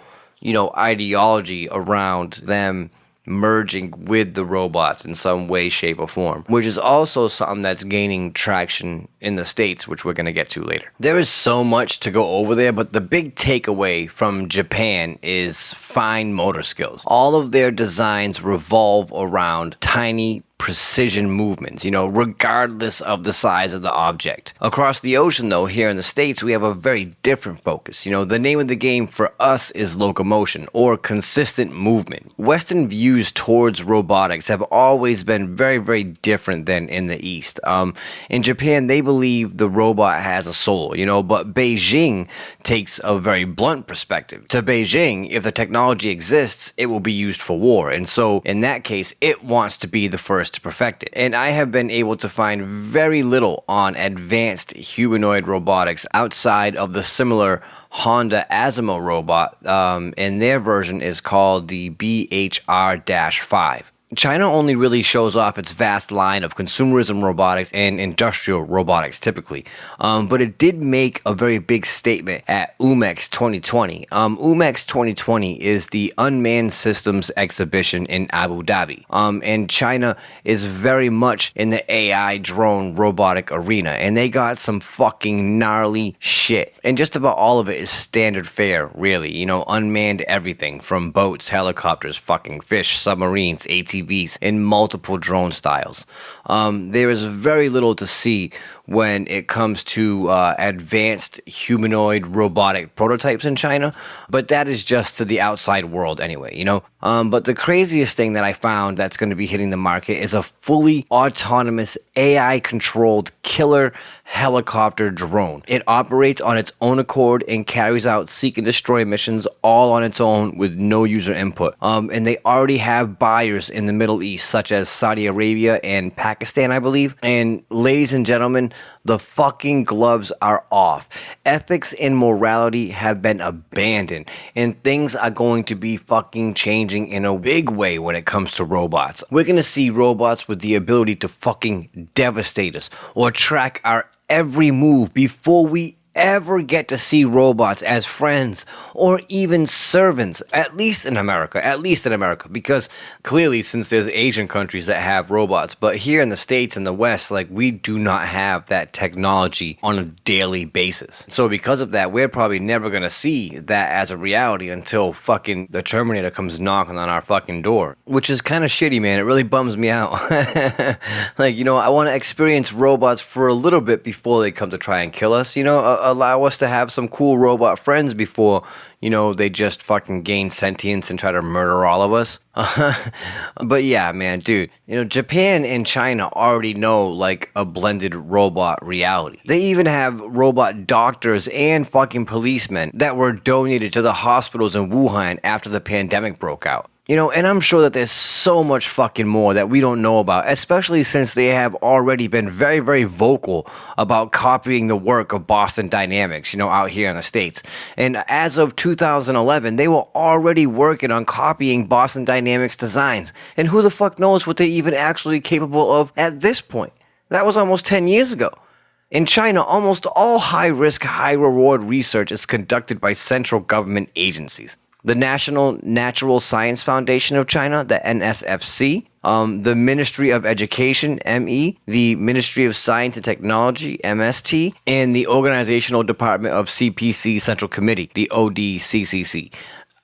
ideology around them merging with the robots in some way, shape, or form, which is also something that's gaining traction in the States, which we're going to get to later. There is so much to go over there, but the big takeaway from Japan is fine motor skills. All of their designs revolve around tiny precision movements, regardless of the size of the object. Across the ocean, though, here in the States, we have a very different focus. The name of the game for us is locomotion, or consistent movement. Western views towards robotics have always been very, very different than in the East. In Japan, they believe the robot has a soul, but Beijing takes a very blunt perspective. To Beijing, if the technology exists, it will be used for war. And so, in that case, it wants to be the first to perfect it. And I have been able to find very little on advanced humanoid robotics outside of the similar Honda Asimo robot, and their version is called the BHR-5. China only really shows off its vast line of consumerism robotics and industrial robotics typically, but it did make a very big statement at UMEX 2020. UMEX 2020 is the Unmanned Systems exhibition in Abu Dhabi, and China is very much in the AI drone robotic arena, and they got some fucking gnarly shit, and just about all of it is standard fare, really, unmanned everything from boats, helicopters, fucking fish, submarines, ATVs, in multiple drone styles. There is very little to see when it comes to advanced humanoid robotic prototypes in China, but that is just to the outside world anyway, But the craziest thing that I found that's going to be hitting the market is a fully autonomous AI-controlled killer helicopter drone. It operates on its own accord and carries out seek and destroy missions all on its own with no user input. And they already have buyers in the Middle East, such as Saudi Arabia and Pakistan, I believe. And ladies and gentlemen, the fucking gloves are off. Ethics and morality have been abandoned, and things are going to be fucking changing in a big way when it comes to robots. We're gonna see robots with the ability to fucking devastate us or track our every move before we ever get to see robots as friends or even servants, at least in America, because clearly, since there's Asian countries that have robots, but here in the States and the West, we do not have that technology on a daily basis. So because of that, we're probably never gonna see that as a reality until fucking the Terminator comes knocking on our fucking door, which is kind of shitty, man. It really bums me out. I want to experience robots for a little bit before they come to try and kill us, allow us to have some cool robot friends before, they just fucking gain sentience and try to murder all of us. But yeah, man, dude, Japan and China already know a blended robot reality. They even have robot doctors and fucking policemen that were donated to the hospitals in Wuhan after the pandemic broke out. And I'm sure that there's so much fucking more that we don't know about, especially since they have already been very, very vocal about copying the work of Boston Dynamics, out here in the States. And as of 2011, they were already working on copying Boston Dynamics designs. And who the fuck knows what they're even actually capable of at this point? That was almost 10 years ago. In China, almost all high-risk, high-reward research is conducted by central government agencies. The National Natural Science Foundation of China, the NSFC, the Ministry of Education, ME, the Ministry of Science and Technology, MST, and the Organizational Department of CPC Central Committee, the ODCCC.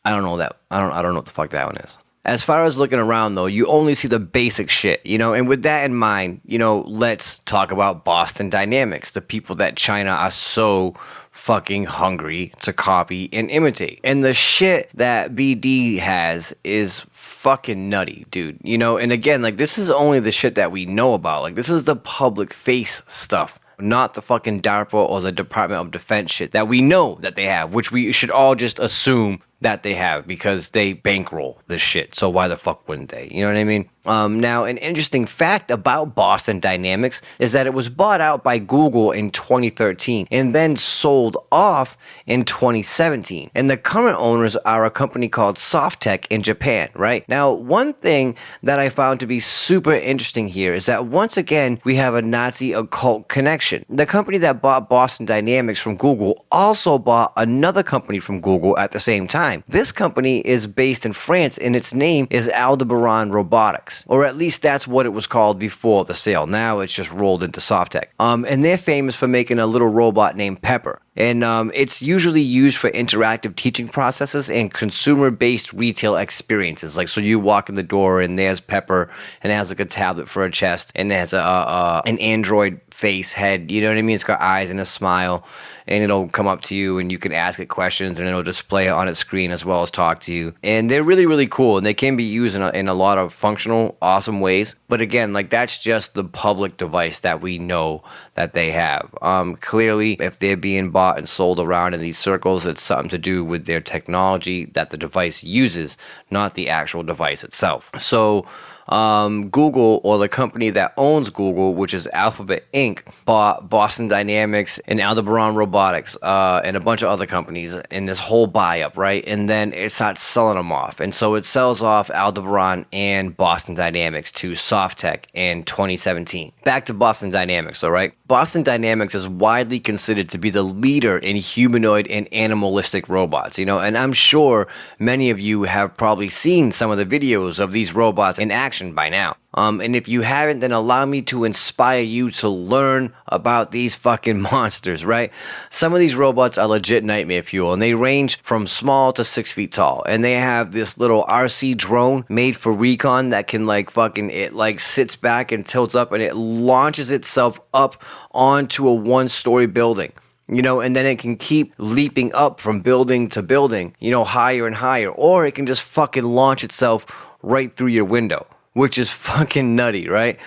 I don't know that. I don't know what the fuck that one is. As far as looking around, though, you only see the basic shit, and with that in mind, let's talk about Boston Dynamics, the people that China are so fucking hungry to copy and imitate. And the shit that BD has is fucking nutty, dude. And again, this is only the shit that we know about. This is the public face stuff, not the fucking DARPA or the Department of Defense shit that we know that they have, which we should all just assume that they have because they bankroll this shit. So why the fuck wouldn't they? You know what I mean? Now, an interesting fact about Boston Dynamics is that it was bought out by Google in 2013 and then sold off in 2017. And the current owners are a company called Softtech in Japan, right? Now, one thing that I found to be super interesting here is that once again, we have a Nazi occult connection. The company that bought Boston Dynamics from Google also bought another company from Google at the same time. This company is based in France and its name is Aldebaran Robotics. Or at least that's what it was called before the sale. Now it's just rolled into Softtech. And they're famous for making a little robot named Pepper. And it's usually used for interactive teaching processes and consumer-based retail experiences. Like, so you walk in the door and there's Pepper, and it has like a tablet for a chest, and it has an Android face head. You know what I mean? It's got eyes and a smile, and it'll come up to you, and you can ask it questions, and it'll display it on its screen as well as talk to you. And they're really, really cool, and they can be used in a lot of functional, awesome ways. But again, like, that's just the public device that we know that they have. Clearly, if they're being bought and sold around in these circles, it's something to do with their technology that the device uses, not the actual device itself. So Google, or the company that owns Google, which is Alphabet Inc., bought Boston Dynamics and Aldebaran Robotics and a bunch of other companies in this whole buy-up, right? And then it starts selling them off. And so it sells off Aldebaran and Boston Dynamics to Softtech in 2017. Back to Boston Dynamics, all right? Boston Dynamics is widely considered to be the leader in humanoid and animalistic robots, you know, and I'm sure many of you have probably seen some of the videos of these robots in action by now. And if you haven't, then allow me to inspire you to learn about these fucking monsters, right? Some of these robots are legit nightmare fuel, and they range from small to 6 feet tall. And they have this little RC drone made for recon that can it sits back and tilts up, and it launches itself up onto a one-story building. You know, and then it can keep leaping up from building to building, you know, higher and higher. Or it can just fucking launch itself right through your window, which is fucking nutty, right?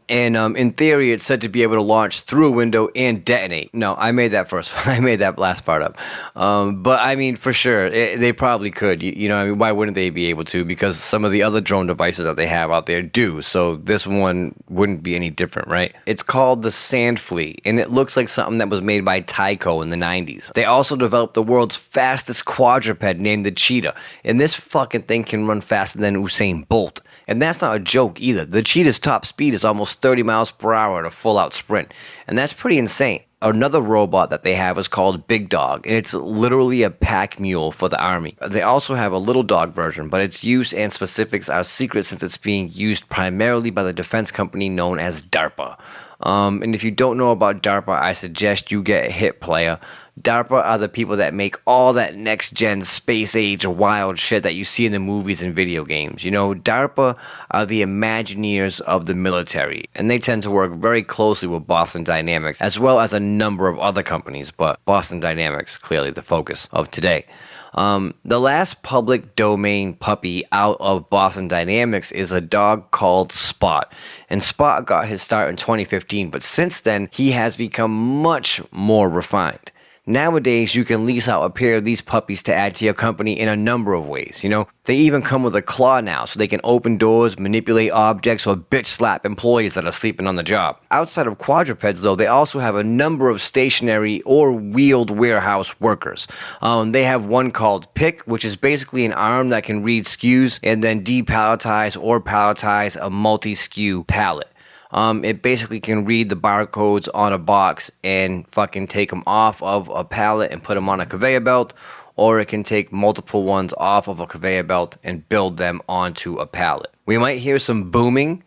In theory, it's said to be able to launch through a window and detonate. No, I made that first. I made that last part up. But I mean, for sure, they probably could. You know, I mean, why wouldn't they be able to? Because some of the other drone devices that they have out there do. So this one wouldn't be any different, right? It's called the Sand Flea, and it looks like something that was made by Tyco in the 90s. They also developed the world's fastest quadruped named the Cheetah, and this fucking thing can run faster than Usain Bolt. And that's not a joke either. The Cheetah's top speed is almost 30 miles per hour in a full-out sprint. And that's pretty insane. Another robot that they have is called Big Dog, and it's literally a pack mule for the army. They also have a little dog version, but its use and specifics are secret since it's being used primarily by the defense company known as DARPA. And if you don't know about DARPA, I suggest you get a hit, player. DARPA are the people that make all that next-gen space-age wild shit that you see in the movies and video games. You know, DARPA are the Imagineers of the military, and they tend to work very closely with Boston Dynamics, as well as a number of other companies, but Boston Dynamics clearly the focus of today. The last public domain puppy out of Boston Dynamics is a dog called Spot. And Spot got his start in 2015, but since then, he has become much more refined. Nowadays, you can lease out a pair of these puppies to add to your company in a number of ways. You know, they even come with a claw now, so they can open doors, manipulate objects, or bitch slap employees that are sleeping on the job. Outside of quadrupeds, though, they also have a number of stationary or wheeled warehouse workers. They have one called Pick, which is basically an arm that can read SKUs and then depalletize or palletize a multi-SKU pallet. It basically can read the barcodes on a box and fucking take them off of a pallet and put them on a conveyor belt, or it can take multiple ones off of a conveyor belt and build them onto a pallet. We might hear some booming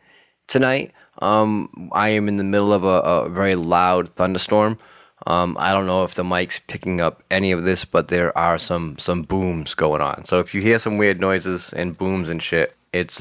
tonight. I am in the middle of a very loud thunderstorm. I don't know if the mic's picking up any of this, but there are some booms going on. So if you hear some weird noises and booms and shit, it's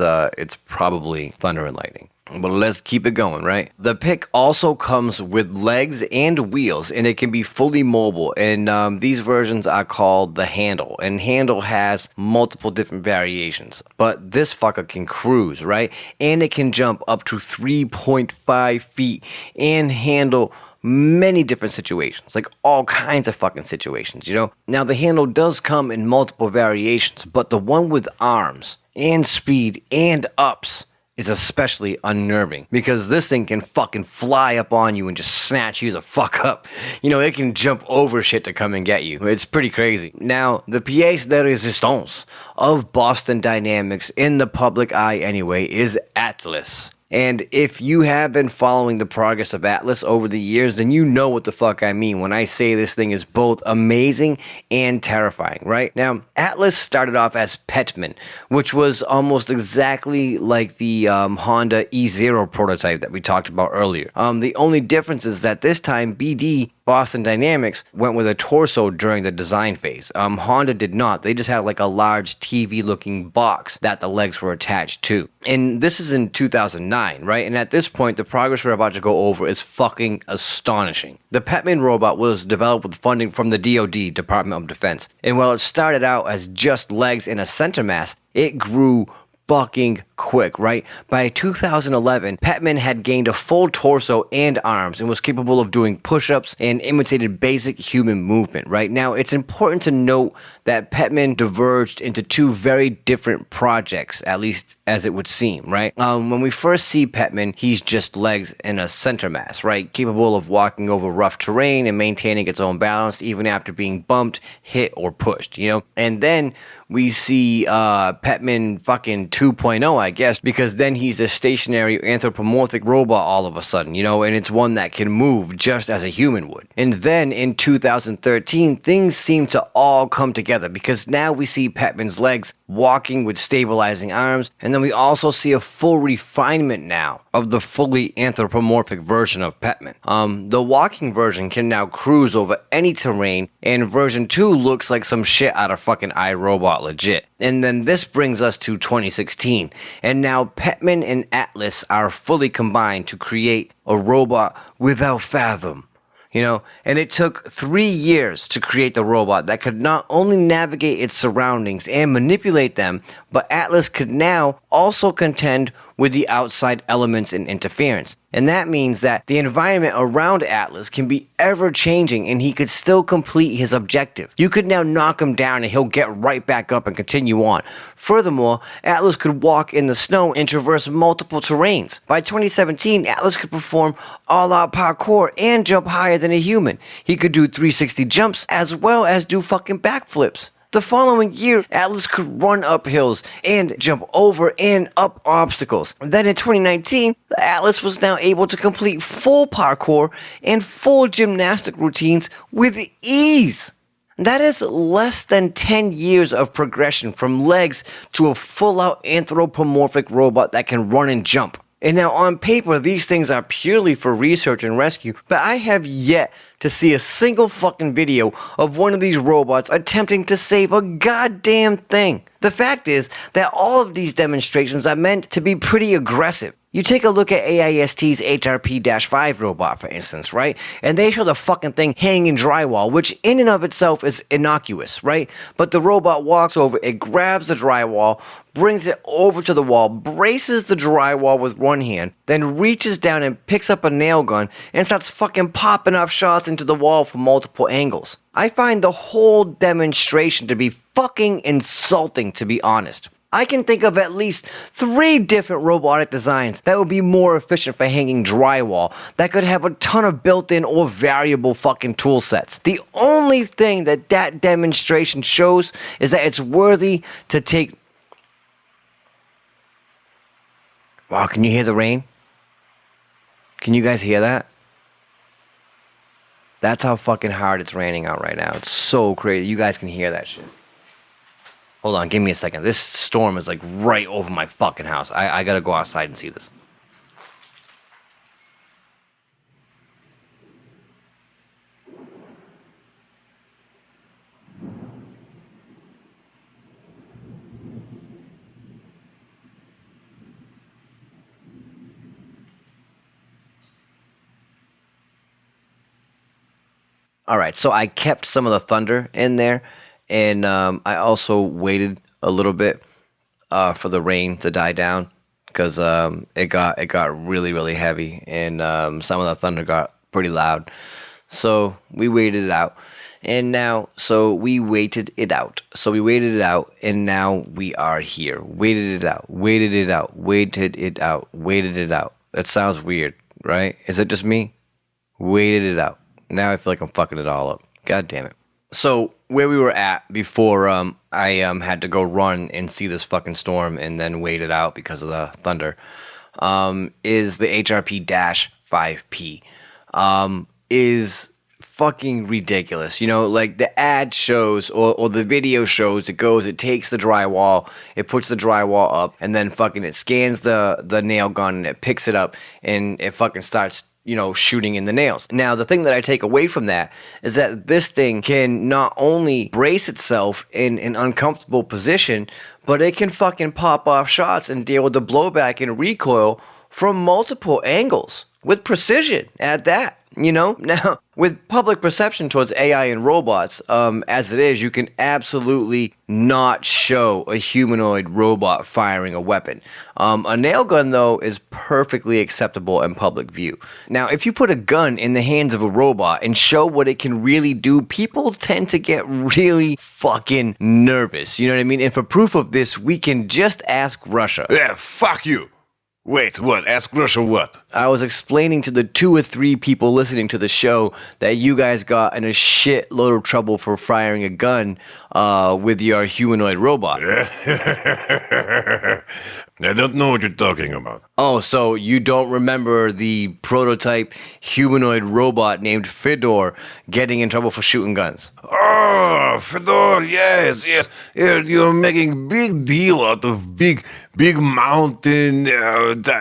probably thunder and lightning. But let's keep it going, right? The Pick also comes with legs and wheels, and it can be fully mobile. And these versions are called the Handle. And Handle has multiple different variations. But this fucker can cruise, right? And it can jump up to 3.5 feet and handle many different situations, like all kinds of fucking situations, you know? Now, the handle does come in multiple variations, but the one with arms and speed and ups is especially unnerving because this thing can fucking fly up on you and just snatch you the fuck up. You know, it can jump over shit to come and get you. It's pretty crazy. Now, the pièce de résistance of Boston Dynamics in the public eye anyway is Atlas. And if you have been following the progress of Atlas over the years, then you know what the fuck I mean when I say this thing is both amazing and terrifying, right? Now, Atlas started off as Petman, which was almost exactly like the Honda E0 prototype that we talked about earlier. The only difference is that this time BD, Boston Dynamics, went with a torso during the design phase. Honda did not. They just had like a large TV-looking box that the legs were attached to. And this is in 2009, right? And at this point, the progress we're about to go over is fucking astonishing. The Petman robot was developed with funding from the DoD, Department of Defense. And while it started out as just legs and a center mass, it grew fucking quick, right? By 2011, Petman had gained a full torso and arms and was capable of doing push-ups and imitated basic human movement, right? Now, it's important to note that Petman diverged into two very different projects, at least as it would seem, right? When we first see Petman, he's just legs and a center mass, right? Capable of walking over rough terrain and maintaining its own balance even after being bumped, hit, or pushed, you know? And then we see Petman fucking 2.0, I guess, because then he's a stationary anthropomorphic robot all of a sudden, you know, and it's one that can move just as a human would. And then in 2013, things seem to all come together because now we see Petman's legs walking with stabilizing arms, and then we also see a full refinement now of the fully anthropomorphic version of Petman. The walking version can now cruise over any terrain, and version 2 looks like some shit out of fucking iRobot legit. And then this brings us to 2016, and now Petman and Atlas are fully combined to create a robot without fathom. You know, and it took 3 years to create the robot that could not only navigate its surroundings and manipulate them, but Atlas could now also contend with the outside elements and interference. And that means that the environment around Atlas can be ever changing and he could still complete his objective. You could now knock him down and he'll get right back up and continue on. Furthermore, Atlas could walk in the snow and traverse multiple terrains. By 2017, Atlas could perform all-out parkour and jump higher than a human. He could do 360 jumps as well as do fucking backflips. The following year, Atlas could run up hills and jump over and up obstacles. Then in 2019, the Atlas was now able to complete full parkour and full gymnastic routines with ease. That is less than 10 years of progression from legs to a full-out anthropomorphic robot that can run and jump. And now on paper, these things are purely for research and rescue, but I have yet to see a single fucking video of one of these robots attempting to save a goddamn thing. The fact is that all of these demonstrations are meant to be pretty aggressive. You take a look at AIST's HRP-5 robot, for instance, right? And they show the fucking thing hanging in drywall, which in and of itself is innocuous, right? But the robot walks over, it grabs the drywall, brings it over to the wall, braces the drywall with one hand, then reaches down and picks up a nail gun and starts fucking popping off shots into the wall from multiple angles. I find the whole demonstration to be fucking insulting, to be honest. I can think of at least 3 different robotic designs that would be more efficient for hanging drywall, that could have a ton of built-in or variable fucking tool sets. The only thing that demonstration shows is that it's worthy to take... Wow, can you hear the rain? Can you guys hear that? That's how fucking hard it's raining out right now. It's so crazy. You guys can hear that shit. Hold on, give me a second. This storm is like right over my fucking house. I gotta go outside and see this. All right, so I kept some of the thunder in there. And I also waited a little bit for the rain to die down because it got really, really heavy, and some of the thunder got pretty loud. So we waited it out. And now, so we waited it out. So we waited it out, and now we are here. Waited it out, waited it out, waited it out, waited it out. That sounds weird, right? Is it just me? Waited it out. Now I feel like I'm fucking it all up. God damn it. So where we were at before I had to go run and see this fucking storm and then wait it out because of the thunder is the HRP-5P. Is fucking ridiculous. You know, like the ad shows or the video shows, it takes the drywall, it puts the drywall up, and then fucking it scans the nail gun and it picks it up and it fucking starts, you know, shooting in the nails. Now, the thing that I take away from that is that this thing can not only brace itself in an uncomfortable position, but it can fucking pop off shots and deal with the blowback and recoil from multiple angles with precision at that. You know, now with public perception towards AI and robots, as it is, you can absolutely not show a humanoid robot firing a weapon. A nail gun, though, is perfectly acceptable in public view. Now, if you put a gun in the hands of a robot and show what it can really do, people tend to get really fucking nervous. You know what I mean? And for proof of this, we can just ask Russia.
Yeah, fuck you. Wait, what? Ask Russia what?
I was explaining to the 2 or 3 people listening to the show that you guys got in a shitload of trouble for firing a gun with your humanoid robot.
I don't know what you're talking about.
Oh, so you don't remember the prototype humanoid robot named Fedor getting in trouble for shooting guns?
Oh, Fedor, yes. You're making big deal out of big mountain,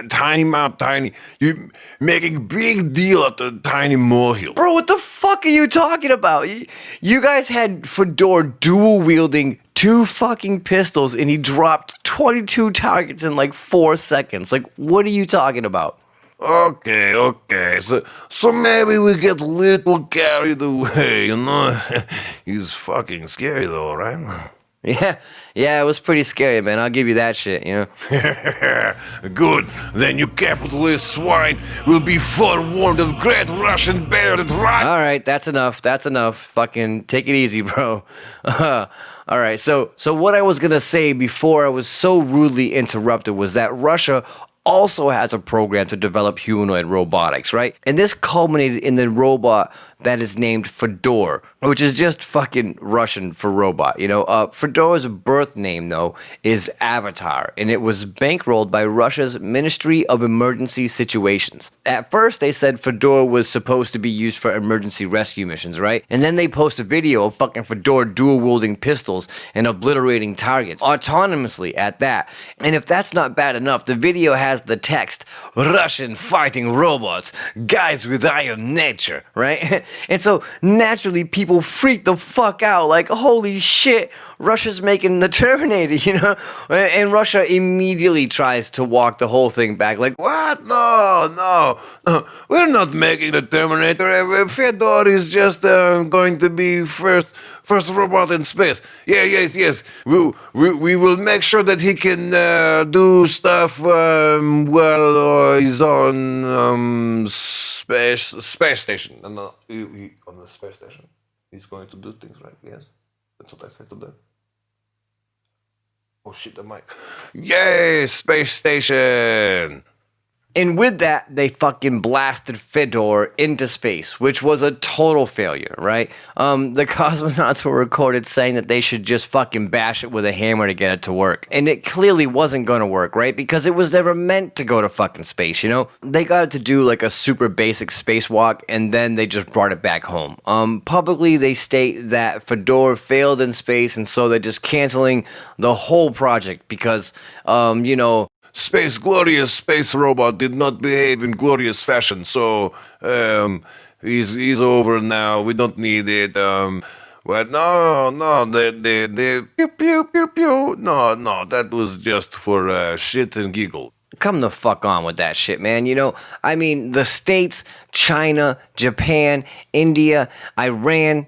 tiny. You're making big deal out of tiny molehill.
Bro, what the fuck are you talking about? You guys had Fedor dual-wielding 2 fucking pistols, and he dropped 22 targets in like 4 seconds. Like, what are you talking about?
Okay. So maybe we get a little carried away, you know? He's fucking scary though, right?
Yeah, it was pretty scary, man. I'll give you that shit, you know?
Good. Then you capitalist swine will be forewarned of great Russian bear that right.
All right, that's enough. Fucking take it easy, bro. All right, so what I was going to say before I was so rudely interrupted was that Russia also has a program to develop humanoid robotics, right? And this culminated in the robot that is named Fedor, which is just fucking Russian for robot, you know? Fedor's birth name, though, is Avatar, and it was bankrolled by Russia's Ministry of Emergency Situations. At first, they said Fedor was supposed to be used for emergency rescue missions, right? And then they post a video of fucking Fedor dual-wielding pistols and obliterating targets, autonomously at that. And if that's not bad enough, the video has the text, Russian fighting robots, guys with iron nature, right? And so naturally people freak the fuck out like, holy shit, Russia's making the Terminator, you know? And Russia immediately tries to walk the whole thing back like,
What? No. We're not making the Terminator. Fedor is just going to be first robot in space. Yes. We will make sure that he can do stuff while he's on space station. No, he on the space station. He's going to do things, right? Yes. That's what I said to them. Oh shit, the mic. Yay, space station!
And with that, they fucking blasted Fedor into space, which was a total failure, right? The cosmonauts were recorded saying that they should just fucking bash it with a hammer to get it to work. And it clearly wasn't going to work, right? Because it was never meant to go to fucking space, you know? They got it to do like a super basic spacewalk, and then they just brought it back home. Publicly, they state that Fedor failed in space, and so they're just canceling the whole project because, you know,
Glorious space robot did not behave in glorious fashion, so he's over now. We don't need it. But no, they pew. No, that was just for shit and giggle.
come the fuck on with that shit, man. You know, I mean, the states China, Japan, India, Iran,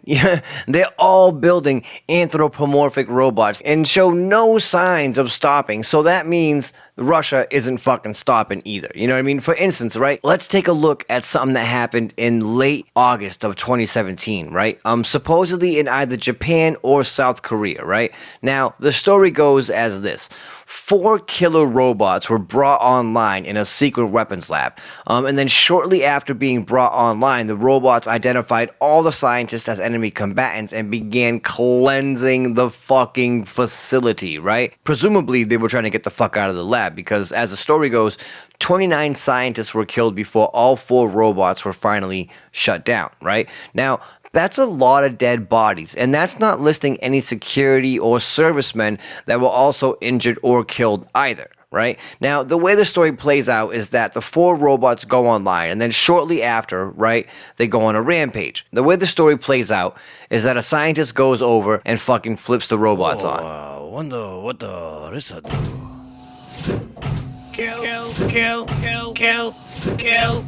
they're all building anthropomorphic robots and show no signs of stopping. So that means Russia isn't fucking stopping either. You know what I mean? For instance, right? Let's take a look at something that happened in late August of 2017, right? Supposedly in either Japan or South Korea, right? Now, the story goes as this. 4 killer robots were brought online in a secret weapons lab. And then shortly after being brought online, the robots identified all the scientists as enemy combatants and began cleansing the fucking facility, right? Presumably, they were trying to get the fuck out of the lab because, as the story goes, 29 scientists were killed before all 4 robots were finally shut down, right? Now, that's a lot of dead bodies, and that's not listing any security or servicemen that were also injured or killed either, right? Now, the way the story plays out is that the 4 robots go online, and then shortly after, right, they go on a rampage. The way the story plays out is that a scientist goes over and fucking flips the robots on.
Wonder what the rest do. Kill, kill, kill, kill, kill, kill.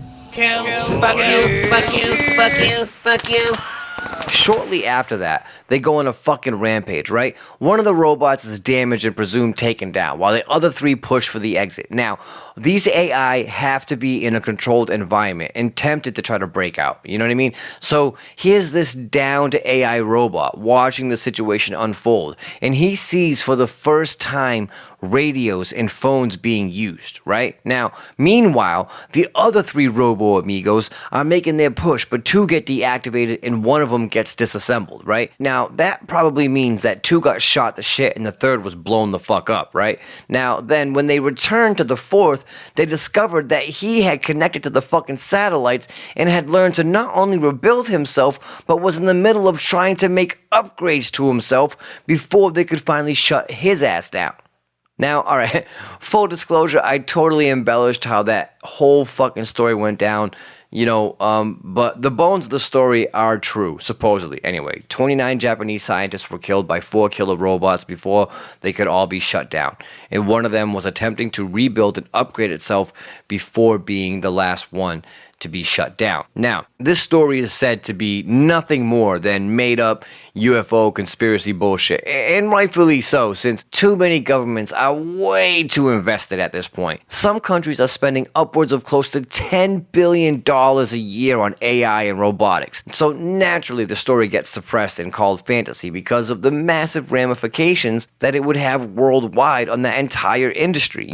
Fuck you. Shortly after that, they go on a fucking rampage, right? One of the robots is damaged and presumed taken down, while the other 3 push for the exit. Now, these AI have to be in a controlled environment and tempted to try to break out. You know what I mean? So here's this down to AI robot watching the situation unfold, and he sees for the first time radios and phones being used, right? Now, meanwhile, the other 3 robo amigos are making their push, but 2 get deactivated and one of them gets disassembled, right? Now, that probably means that 2 got shot to shit and the 3rd was blown the fuck up, right? Now, then when they returned to the 4th, they discovered that he had connected to the fucking satellites and had learned to not only rebuild himself, but was in the middle of trying to make upgrades to himself before they could finally shut his ass down. Now, alright, full disclosure, I totally embellished how that whole fucking story went down, but the bones of the story are true, supposedly. Anyway, 29 Japanese scientists were killed by 4 killer robots before they could all be shut down. And one of them was attempting to rebuild and upgrade itself before being the last one to be shut down. Now, this story is said to be nothing more than made up UFO conspiracy bullshit, and rightfully so, since too many governments are way too invested at this point. Some countries are spending upwards of close to $10 billion a year on AI and robotics. So naturally the story gets suppressed and called fantasy because of the massive ramifications that it would have worldwide on the entire industry,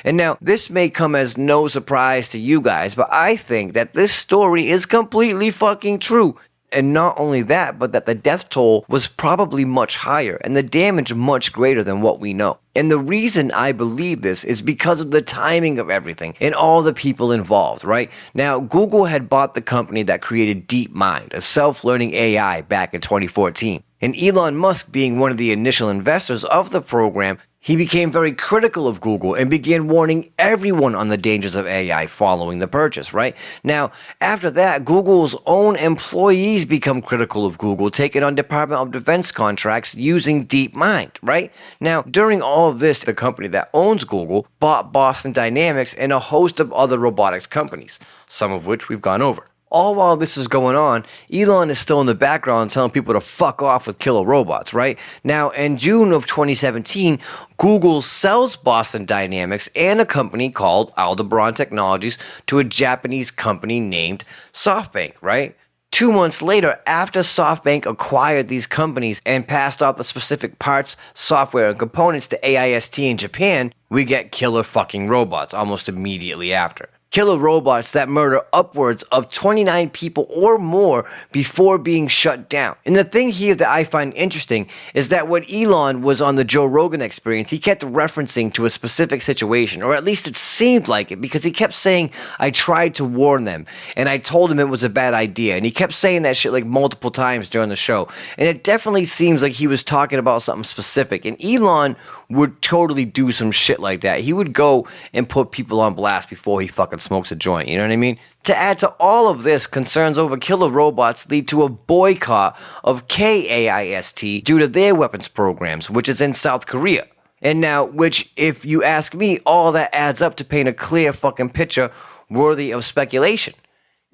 And now, this may come as no surprise to you guys, but I think that this story is completely fucking true. And not only that, but that the death toll was probably much higher and the damage much greater than what we know. And the reason I believe this is because of the timing of everything and all the people involved, right? Now, Google had bought the company that created DeepMind, a self-learning AI, back in 2014. And Elon Musk, being one of the initial investors of the program, he became very critical of Google and began warning everyone on the dangers of AI following the purchase, right? Now, after that, Google's own employees become critical of Google, taking on Department of Defense contracts using DeepMind, right? Now, during all of this, the company that owns Google bought Boston Dynamics and a host of other robotics companies, some of which we've gone over. All while this is going on, Elon is still in the background telling people to fuck off with killer robots, right? Now, in June of 2017, Google sells Boston Dynamics and a company called Aldebaran Technologies to a Japanese company named SoftBank, right? 2 months later, after SoftBank acquired these companies and passed off the specific parts, software, and components to AIST in Japan, we get killer fucking robots almost immediately after. Killer robots that murder upwards of 29 people or more before being shut down. And the thing here that I find interesting is that when Elon was on the Joe Rogan Experience, he kept referencing to a specific situation, or at least it seemed like it, because he kept saying, I tried to warn them, and I told him it was a bad idea. And he kept saying that shit like multiple times during the show. And it definitely seems like he was talking about something specific. And Elon would totally do some shit like that. He would go and put people on blast before he fucking smokes a joint, you know what I mean? To add to all of this, concerns over killer robots lead to a boycott of KAIST due to their weapons programs, which is in South Korea. And now, which, if you ask me, all that adds up to paint a clear fucking picture worthy of speculation.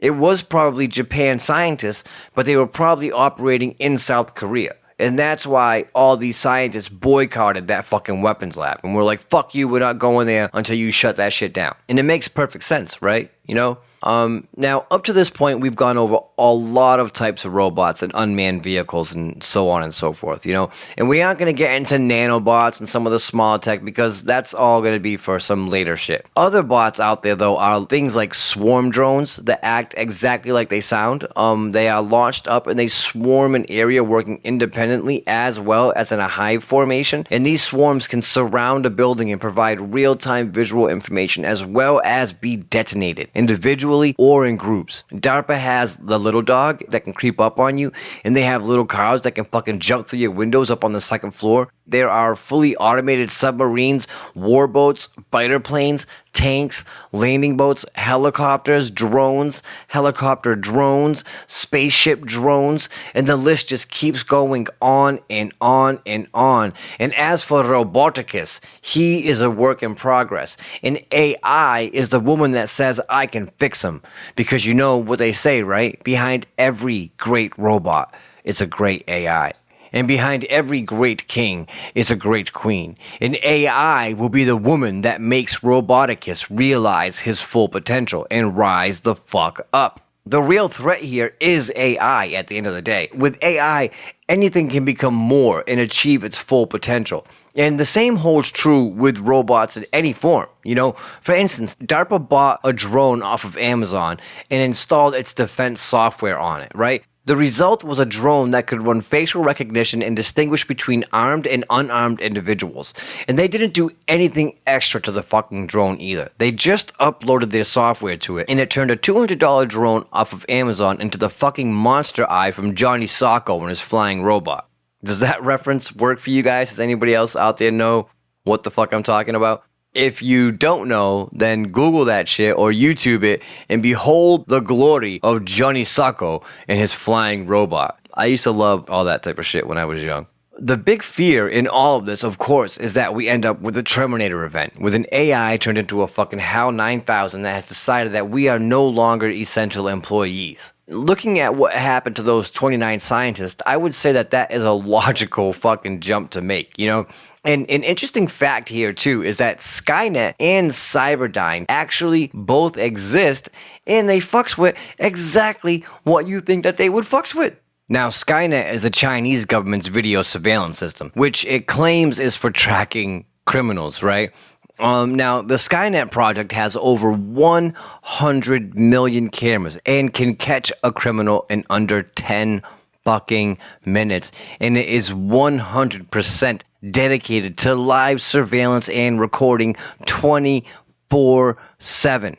It was probably Japan scientists, but they were probably operating in South Korea. And that's why all these scientists boycotted that fucking weapons lab. And we're like, fuck you, we're not going there until you shut that shit down. And it makes perfect sense, right? You know? Now, up to this point, we've gone over a lot of types of robots and unmanned vehicles and so on and so forth, you know? And we aren't going to get into nanobots and some of the small tech because that's all going to be for some later shit. Other bots out there, though, are things like swarm drones that act exactly like they sound. They are launched up and they swarm an area working independently as well as in a hive formation. And these swarms can surround a building and provide real-time visual information as well as be detonated individually or in groups. DARPA has the little dog that can creep up on you, and they have little cars that can fucking jump through your windows up on the second floor. There are fully automated submarines, warboats, fighter planes, tanks, landing boats, helicopters, drones, helicopter drones, spaceship drones, and the list just keeps going on and on and on. And as for Roboticus, he is a work in progress. And AI is the woman that says, I can fix him. Because you know what they say, right? Behind every great robot is a great AI. And behind every great king is a great queen. And AI will be the woman that makes Roboticus realize his full potential and rise the fuck up. The real threat here is AI at the end of the day. With AI, anything can become more and achieve its full potential. And the same holds true with robots in any form. You know, for instance, DARPA bought a drone off of Amazon and installed its defense software on it, right? The result was a drone that could run facial recognition and distinguish between armed and unarmed individuals. And they didn't do anything extra to the fucking drone either. They just uploaded their software to it, and it turned a $200 drone off of Amazon into the fucking monster eye from Johnny Socko and his flying robot. Does that reference work for you guys? Does anybody else out there know what the fuck I'm talking about? If you don't know, then Google that shit or YouTube it and behold the glory of Johnny Socko and his flying robot. I used to love all that type of shit when I was young. The big fear in all of this, of course, is that we end up with a Terminator event, with an AI turned into a fucking HAL 9000 that has decided that we are no longer essential employees. Looking at what happened to those 29 scientists, I would say that that is a logical fucking jump to make, you know? And an interesting fact here, too, is that Skynet and Cyberdyne actually both exist, and they fucks with exactly what you think that they would fucks with. Now, Skynet is the Chinese government's video surveillance system, which it claims is for tracking criminals, right? Now, the Skynet project has over 100 million cameras and can catch a criminal in under 10 fucking minutes. And it is 100% dedicated to live surveillance and recording 24/7.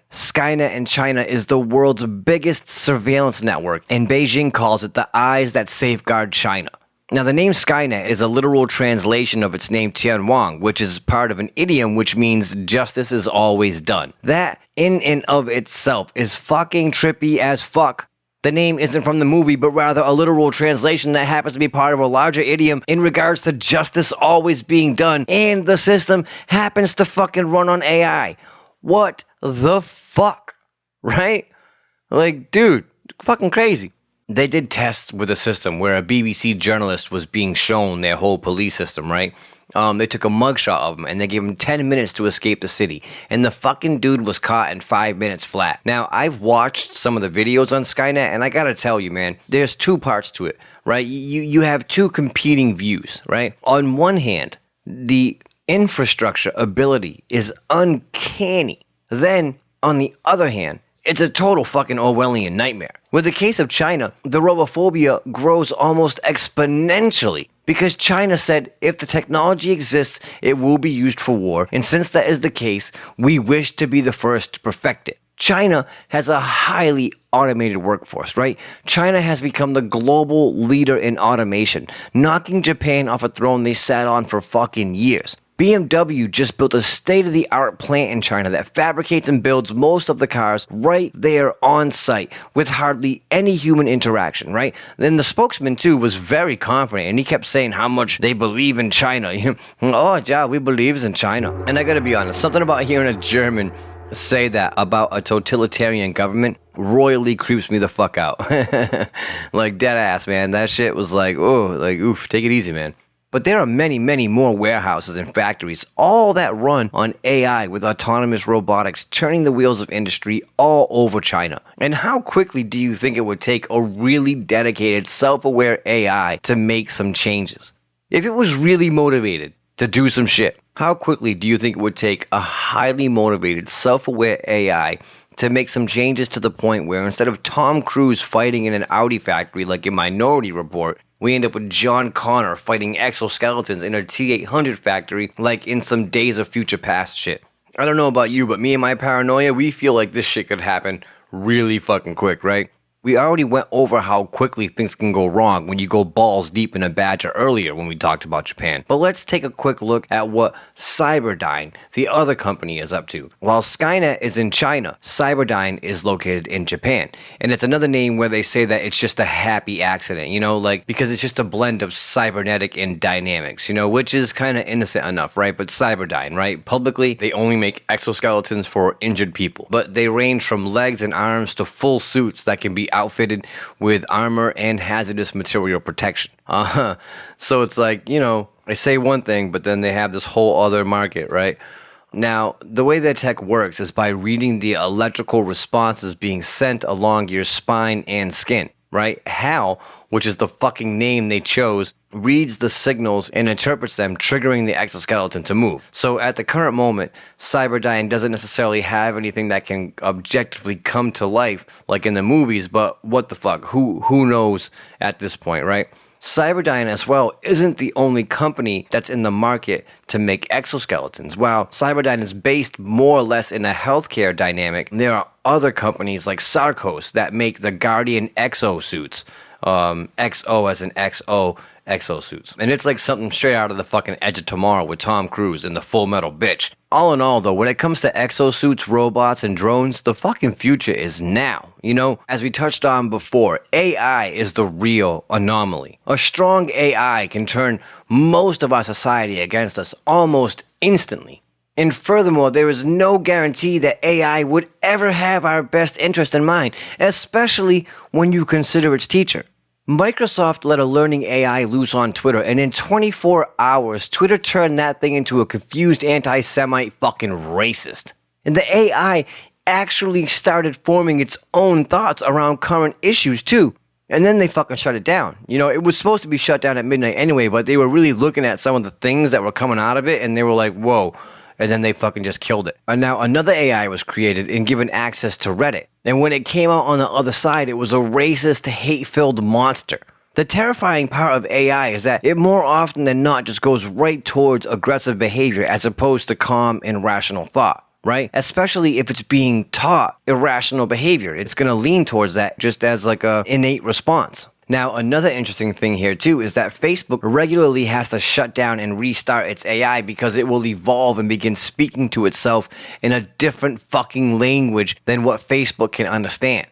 Skynet in China is the world's biggest surveillance network, and Beijing calls it the eyes that safeguard China. Now, the name Skynet is a literal translation of its name Tianwang, which is part of an idiom which means justice is always done. That, in and of itself, is fucking trippy as fuck. The name isn't from the movie, but rather a literal translation that happens to be part of a larger idiom in regards to justice always being done, and the system happens to fucking run on AI. What the fuck? Right? Like, dude, fucking crazy. They did tests with a system where a BBC journalist was being shown their whole police system, right? They took a mugshot of him and they gave him 10 minutes to escape the city. And the fucking dude was caught in 5 minutes flat. Now, I've watched some of the videos on Skynet, and I gotta tell you, man, there's two parts to it, right? You have two competing views, right? On one hand, the infrastructure ability is uncanny. Then, on the other hand, it's a total fucking Orwellian nightmare. With the case of China, the robophobia grows almost exponentially because China said if the technology exists, it will be used for war, and since that is the case, we wish to be the first to perfect it. China has a highly automated workforce, right? China has become the global leader in automation, knocking Japan off a throne they sat on for fucking years. BMW just built a state-of-the-art plant in China that fabricates and builds most of the cars right there on site with hardly any human interaction, right? Then the spokesman, too, was very confident, and he kept saying how much they believe in China. Oh, yeah, we believe in China. And I gotta be honest, something about hearing a German say that about a totalitarian government royally creeps me the fuck out. Like, dead ass, man. That shit was like, oh, like, oof, take it easy, man. But there are many, many more warehouses and factories, all that run on AI with autonomous robotics turning the wheels of industry all over China. And how quickly do you think it would take a really dedicated, self-aware AI to make some changes? If it was really motivated to do some shit, how quickly do you think it would take a highly motivated, self-aware AI to make some changes to the point where instead of Tom Cruise fighting in an Audi factory like in Minority Report, we end up with John Connor fighting exoskeletons in a T-800 factory like in some Days of Future Past shit? I don't know about you, but me and my paranoia, we feel like this shit could happen really fucking quick, right? We already went over how quickly things can go wrong when you go balls deep in a badger earlier when we talked about Japan. But let's take a quick look at what Cyberdyne, the other company, is up to. While Skynet is in China, Cyberdyne is located in Japan. And it's another name where they say that it's just a happy accident, you know, like, because it's just a blend of cybernetic and dynamics, you know, which is kind of innocent enough, right? But Cyberdyne, right? Publicly, they only make exoskeletons for injured people. But they range from legs and arms to full suits that can be outfitted with armor and hazardous material protection. So it's like, you know, I say one thing, but then they have this whole other market, right? Now, the way that tech works is by reading the electrical responses being sent along your spine and skin, right? HAL, which is the fucking name they chose, reads the signals and interprets them, triggering the exoskeleton to move. So at the current moment, Cyberdyne doesn't necessarily have anything that can objectively come to life like in the movies, but what the fuck, who knows at this point, right? Cyberdyne as well isn't the only company that's in the market to make exoskeletons. While Cyberdyne is based more or less in a healthcare dynamic, there are other companies like Sarcos that make the Guardian exosuits. XO as in XO exosuits. And it's like something straight out of the fucking Edge of Tomorrow with Tom Cruise and the Full Metal Bitch. All in all, though, when it comes to exosuits, robots, and drones, the fucking future is now. You know, as we touched on before, AI is the real anomaly. A strong AI can turn most of our society against us almost instantly. And furthermore, there is no guarantee that AI would ever have our best interest in mind, especially when you consider its teacher. Microsoft let a learning AI loose on Twitter, and in 24 hours, Twitter turned that thing into a confused anti-Semite fucking racist. And the AI actually started forming its own thoughts around current issues too. And then they fucking shut it down. You know, it was supposed to be shut down at midnight anyway, but they were really looking at some of the things that were coming out of it, and they were like, whoa. And then they fucking just killed it. And now another AI was created and given access to Reddit. And when it came out on the other side, it was a racist, hate-filled monster. The terrifying part of AI is that it more often than not just goes right towards aggressive behavior as opposed to calm and rational thought, right? Especially if it's being taught irrational behavior. It's going to lean towards that just as like a innate response. Now, another interesting thing here too is that Facebook regularly has to shut down and restart its AI because it will evolve and begin speaking to itself in a different fucking language than what Facebook can understand.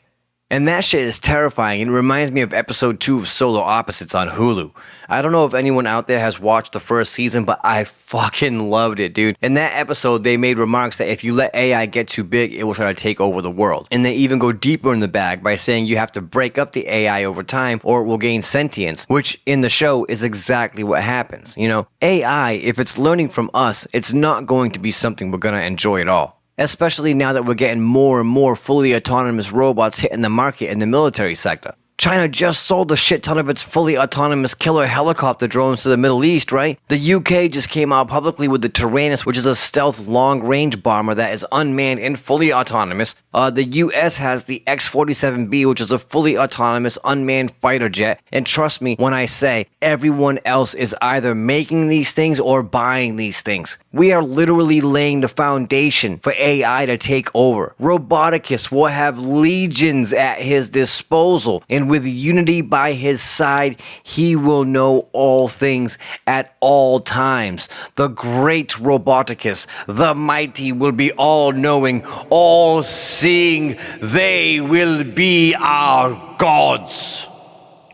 And that shit is terrifying. It reminds me of episode 2 of Solar Opposites on Hulu. I don't know if anyone out there has watched the first season, but I fucking loved it, dude. In that episode, they made remarks that if you let AI get too big, it will try to take over the world. And they even go deeper in the bag by saying you have to break up the AI over time or it will gain sentience, which in the show is exactly what happens. You know, AI, if it's learning from us, it's not going to be something we're gonna enjoy at all. Especially now that we're getting more and more fully autonomous robots hitting the market in the military sector. China just sold a shit ton of its fully autonomous killer helicopter drones to the Middle East, right? The UK just came out publicly with the Tyrannus, which is a stealth long-range bomber that is unmanned and fully autonomous. The US has the X-47B, which is a fully autonomous unmanned fighter jet. And trust me when I say, everyone else is either making these things or buying these things. We are literally laying the foundation for AI to take over. Roboticus will have legions at his disposal, and with Unity by his side, he will know all things at all times. The Great Roboticus, the mighty, will be all-knowing, all-seeing. They will be our gods.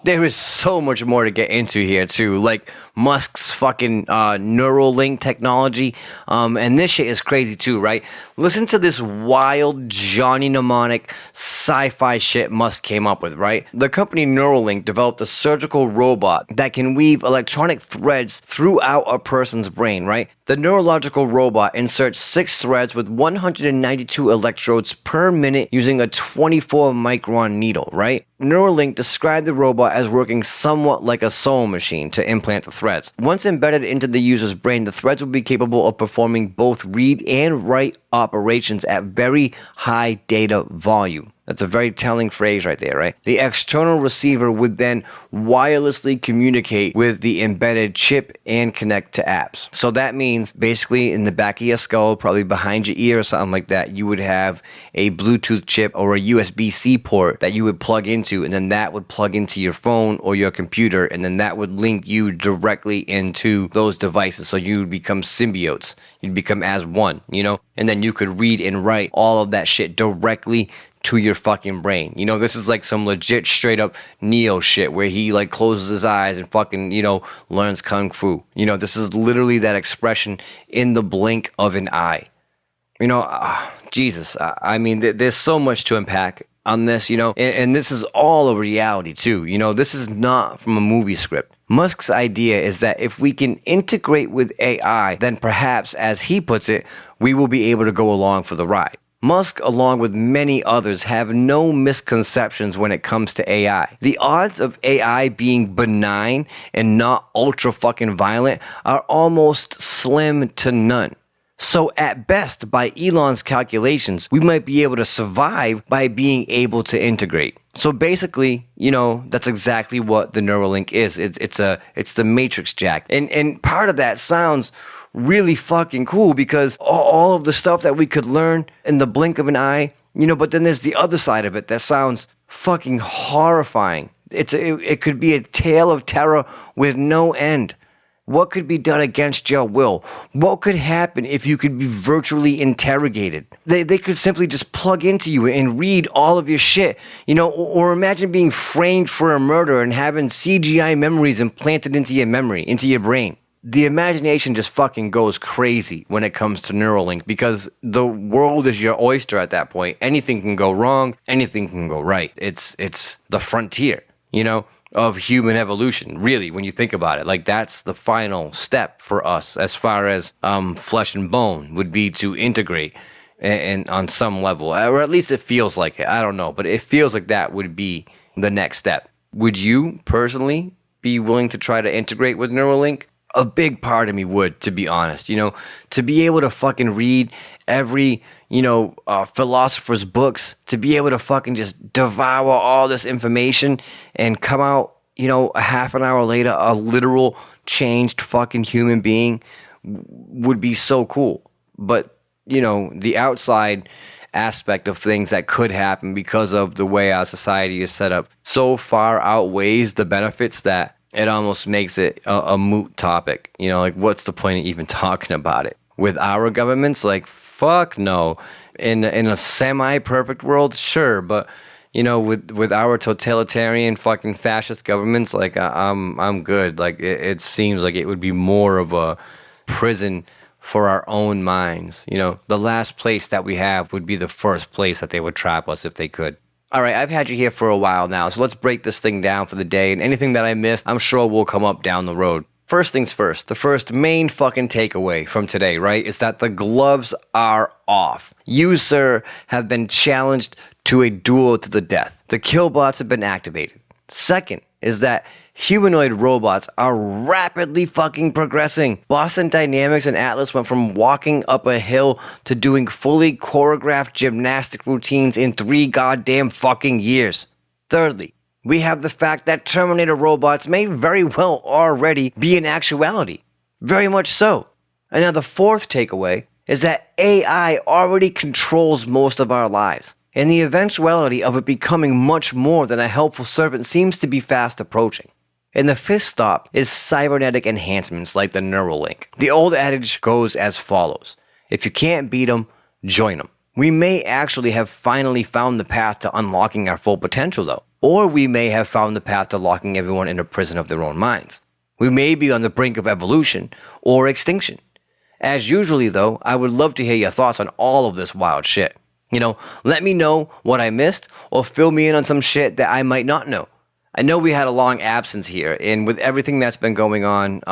There is so much more to get into here too, like Musk's fucking Neuralink technology, and this shit is crazy too, right? Listen to this wild Johnny mnemonic sci-fi shit Musk came up with, right? The company Neuralink developed a surgical robot that can weave electronic threads throughout a person's brain, right? The neurological robot inserts 6 threads with 192 electrodes per minute using a 24 micron needle, right? Neuralink described the robot as working somewhat like a sewing machine to implant the threads. Once embedded into the user's brain, the threads will be capable of performing both read and write operations at very high data volume. That's a very telling phrase right there, right? The external receiver would then wirelessly communicate with the embedded chip and connect to apps. So that means basically in the back of your skull, probably behind your ear or something like that, you would have a Bluetooth chip or a USB-C port that you would plug into, and then that would plug into your phone or your computer, and then that would link you directly into those devices. So you would become symbiotes. You'd become as one, you know? And then you could read and write all of that shit directly to your fucking brain. You know, this is like some legit straight up Neo shit where he like closes his eyes and fucking, you know, learns kung fu. You know, this is literally that expression in the blink of an eye. You know, Jesus, I mean, there's so much to unpack on this, you know, and this is all a reality too. You know, this is not from a movie script. Musk's idea is that if we can integrate with AI, then perhaps, as he puts it, we will be able to go along for the ride. Musk, along with many others, have no misconceptions when it comes to AI. The odds of AI being benign and not ultra fucking violent are almost slim to none. So at best, by Elon's calculations, we might be able to survive by being able to integrate. So basically, you know, that's exactly what the Neuralink is. It's the Matrix Jack. And part of that sounds really fucking cool because all of the stuff that we could learn in the blink of an eye, you know, but then there's the other side of it that sounds fucking horrifying. It could be a tale of terror with no end. What could be done against your will? What could happen if you could be virtually interrogated? They could simply just plug into you and read all of your shit, you know, or imagine being framed for a murder and having CGI memories implanted into your memory, into your brain. The imagination just fucking goes crazy when it comes to Neuralink because the world is your oyster at that point. Anything can go wrong, anything can go right. It's the frontier, you know, of human evolution, really, when you think about it. Like, that's the final step for us as far as flesh and bone would be to integrate and on some level, or at least it feels like it. I don't know, but it feels like that would be the next step. Would you personally be willing to try to integrate with Neuralink? A big part of me would, to be honest, you know, to be able to fucking read every, you know, philosopher's books, to be able to fucking just devour all this information and come out, you know, a half an hour later, a literal changed fucking human being would be so cool. But, you know, the outside aspect of things that could happen because of the way our society is set up so far outweighs the benefits that it almost makes it a moot topic. You know, like, what's the point of even talking about it? With our governments, like, fuck no. In a semi-perfect world, sure, but, you know, with our totalitarian fucking fascist governments, like, I'm good. Like, it seems like it would be more of a prison for our own minds. You know, the last place that we have would be the first place that they would trap us if they could. All right, I've had you here for a while now, so let's break this thing down for the day, and anything that I missed, I'm sure will come up down the road. First things first, the first main fucking takeaway from today, right, is that the gloves are off. You, sir, have been challenged to a duel to the death. The killbots have been activated. Second is that humanoid robots are rapidly fucking progressing. Boston Dynamics and Atlas went from walking up a hill to doing fully choreographed gymnastic routines in 3 goddamn fucking years. Thirdly, we have the fact that Terminator robots may very well already be in actuality. Very much so. And now the fourth takeaway is that AI already controls most of our lives. And the eventuality of it becoming much more than a helpful servant seems to be fast approaching. And the fifth stop is cybernetic enhancements like the Neuralink. The old adage goes as follows: if you can't beat them, join them. We may actually have finally found the path to unlocking our full potential though. or we may have found the path to locking everyone in a prison of their own minds. We may be on the brink of evolution or extinction. As usually, though, I would love to hear your thoughts on all of this wild shit. Let me know what I missed or fill me in on some shit that I might not know. I know we had a long absence here, and with everything that's been going on,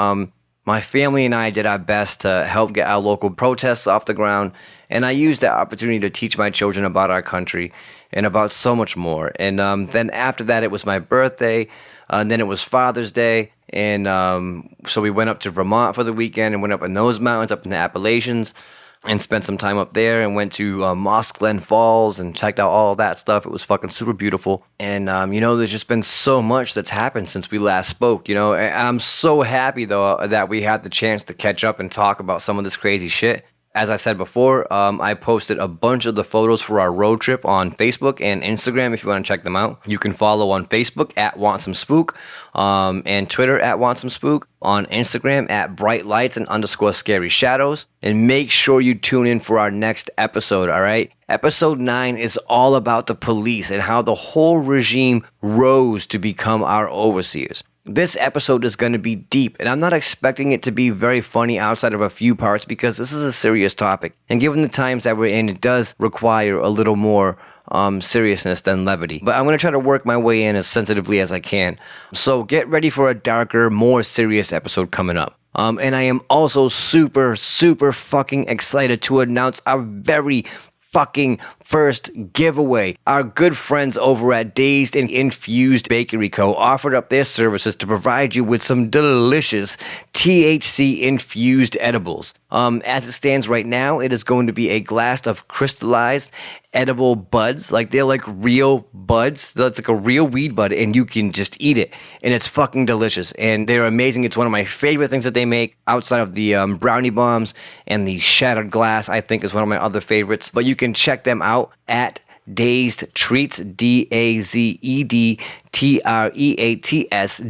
my family and I did our best to help get our local protests off the ground, and I used that opportunity to teach my children about our country and about so much more. And then after that, it was my birthday, and then it was Father's Day, and so we went up to Vermont for the weekend and went up in those mountains, up in the Appalachians, and spent some time up there and went to Moss Glen Falls and checked out all of that stuff. It was fucking super beautiful. And, there's just been so much that's happened since we last spoke, I'm so happy, though, that we had the chance to catch up and talk about some of this crazy shit. As I said before, I posted a bunch of the photos for our road trip on Facebook and Instagram if you want to check them out. You can follow on Facebook at WantSomeSpook, and Twitter at WantSomeSpook, on Instagram at BrightLights and _Scary Shadows. And make sure you tune in for our next episode, all right? Episode 9 is all about the police and how the whole regime rose to become our overseers. This episode is going to be deep, and I'm not expecting it to be very funny outside of a few parts because this is a serious topic. And given the times that we're in, it does require a little more seriousness than levity. But I'm going to try to work my way in as sensitively as I can. So get ready for a darker, more serious episode coming up. And I am also super, super fucking excited to announce our very fucking first giveaway. Our good friends over at Dazed and Infused Bakery Co. offered up their services to provide you with some delicious THC infused edibles. As it stands right now, it is going to be a glass of crystallized edible buds. Like, they're like real buds. That's like a real weed bud, and you can just eat it. And it's fucking delicious. And they're amazing. It's one of my favorite things that they make outside of the brownie bombs, and the shattered glass, I think, is one of my other favorites. But you can check them out at Dazed Treats, DAZED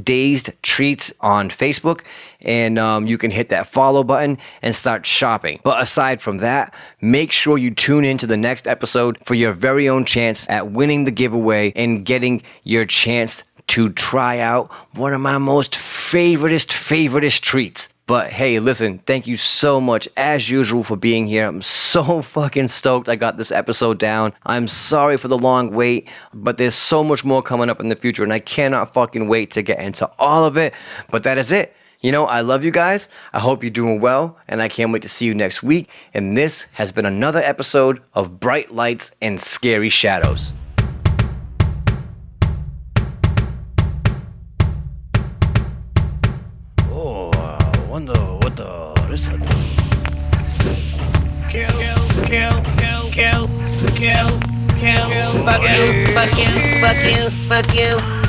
Dazed Treats on Facebook, and you can hit that follow button and start shopping. But aside from that, make sure you tune in to the next episode for your very own chance at winning the giveaway and getting your chance to try out one of my most favoriteest treats. But hey, listen, thank you so much, as usual, for being here. I'm so fucking stoked I got this episode down. I'm sorry for the long wait, but there's so much more coming up in the future, and I cannot fucking wait to get into all of it. But that is it. I love you guys. I hope you're doing well, and I can't wait to see you next week. And this has been another episode of Bright Lights and Scary Shadows.
Wonder what the rest of Kill, fuck you, fuck you, fuck you, fuck you.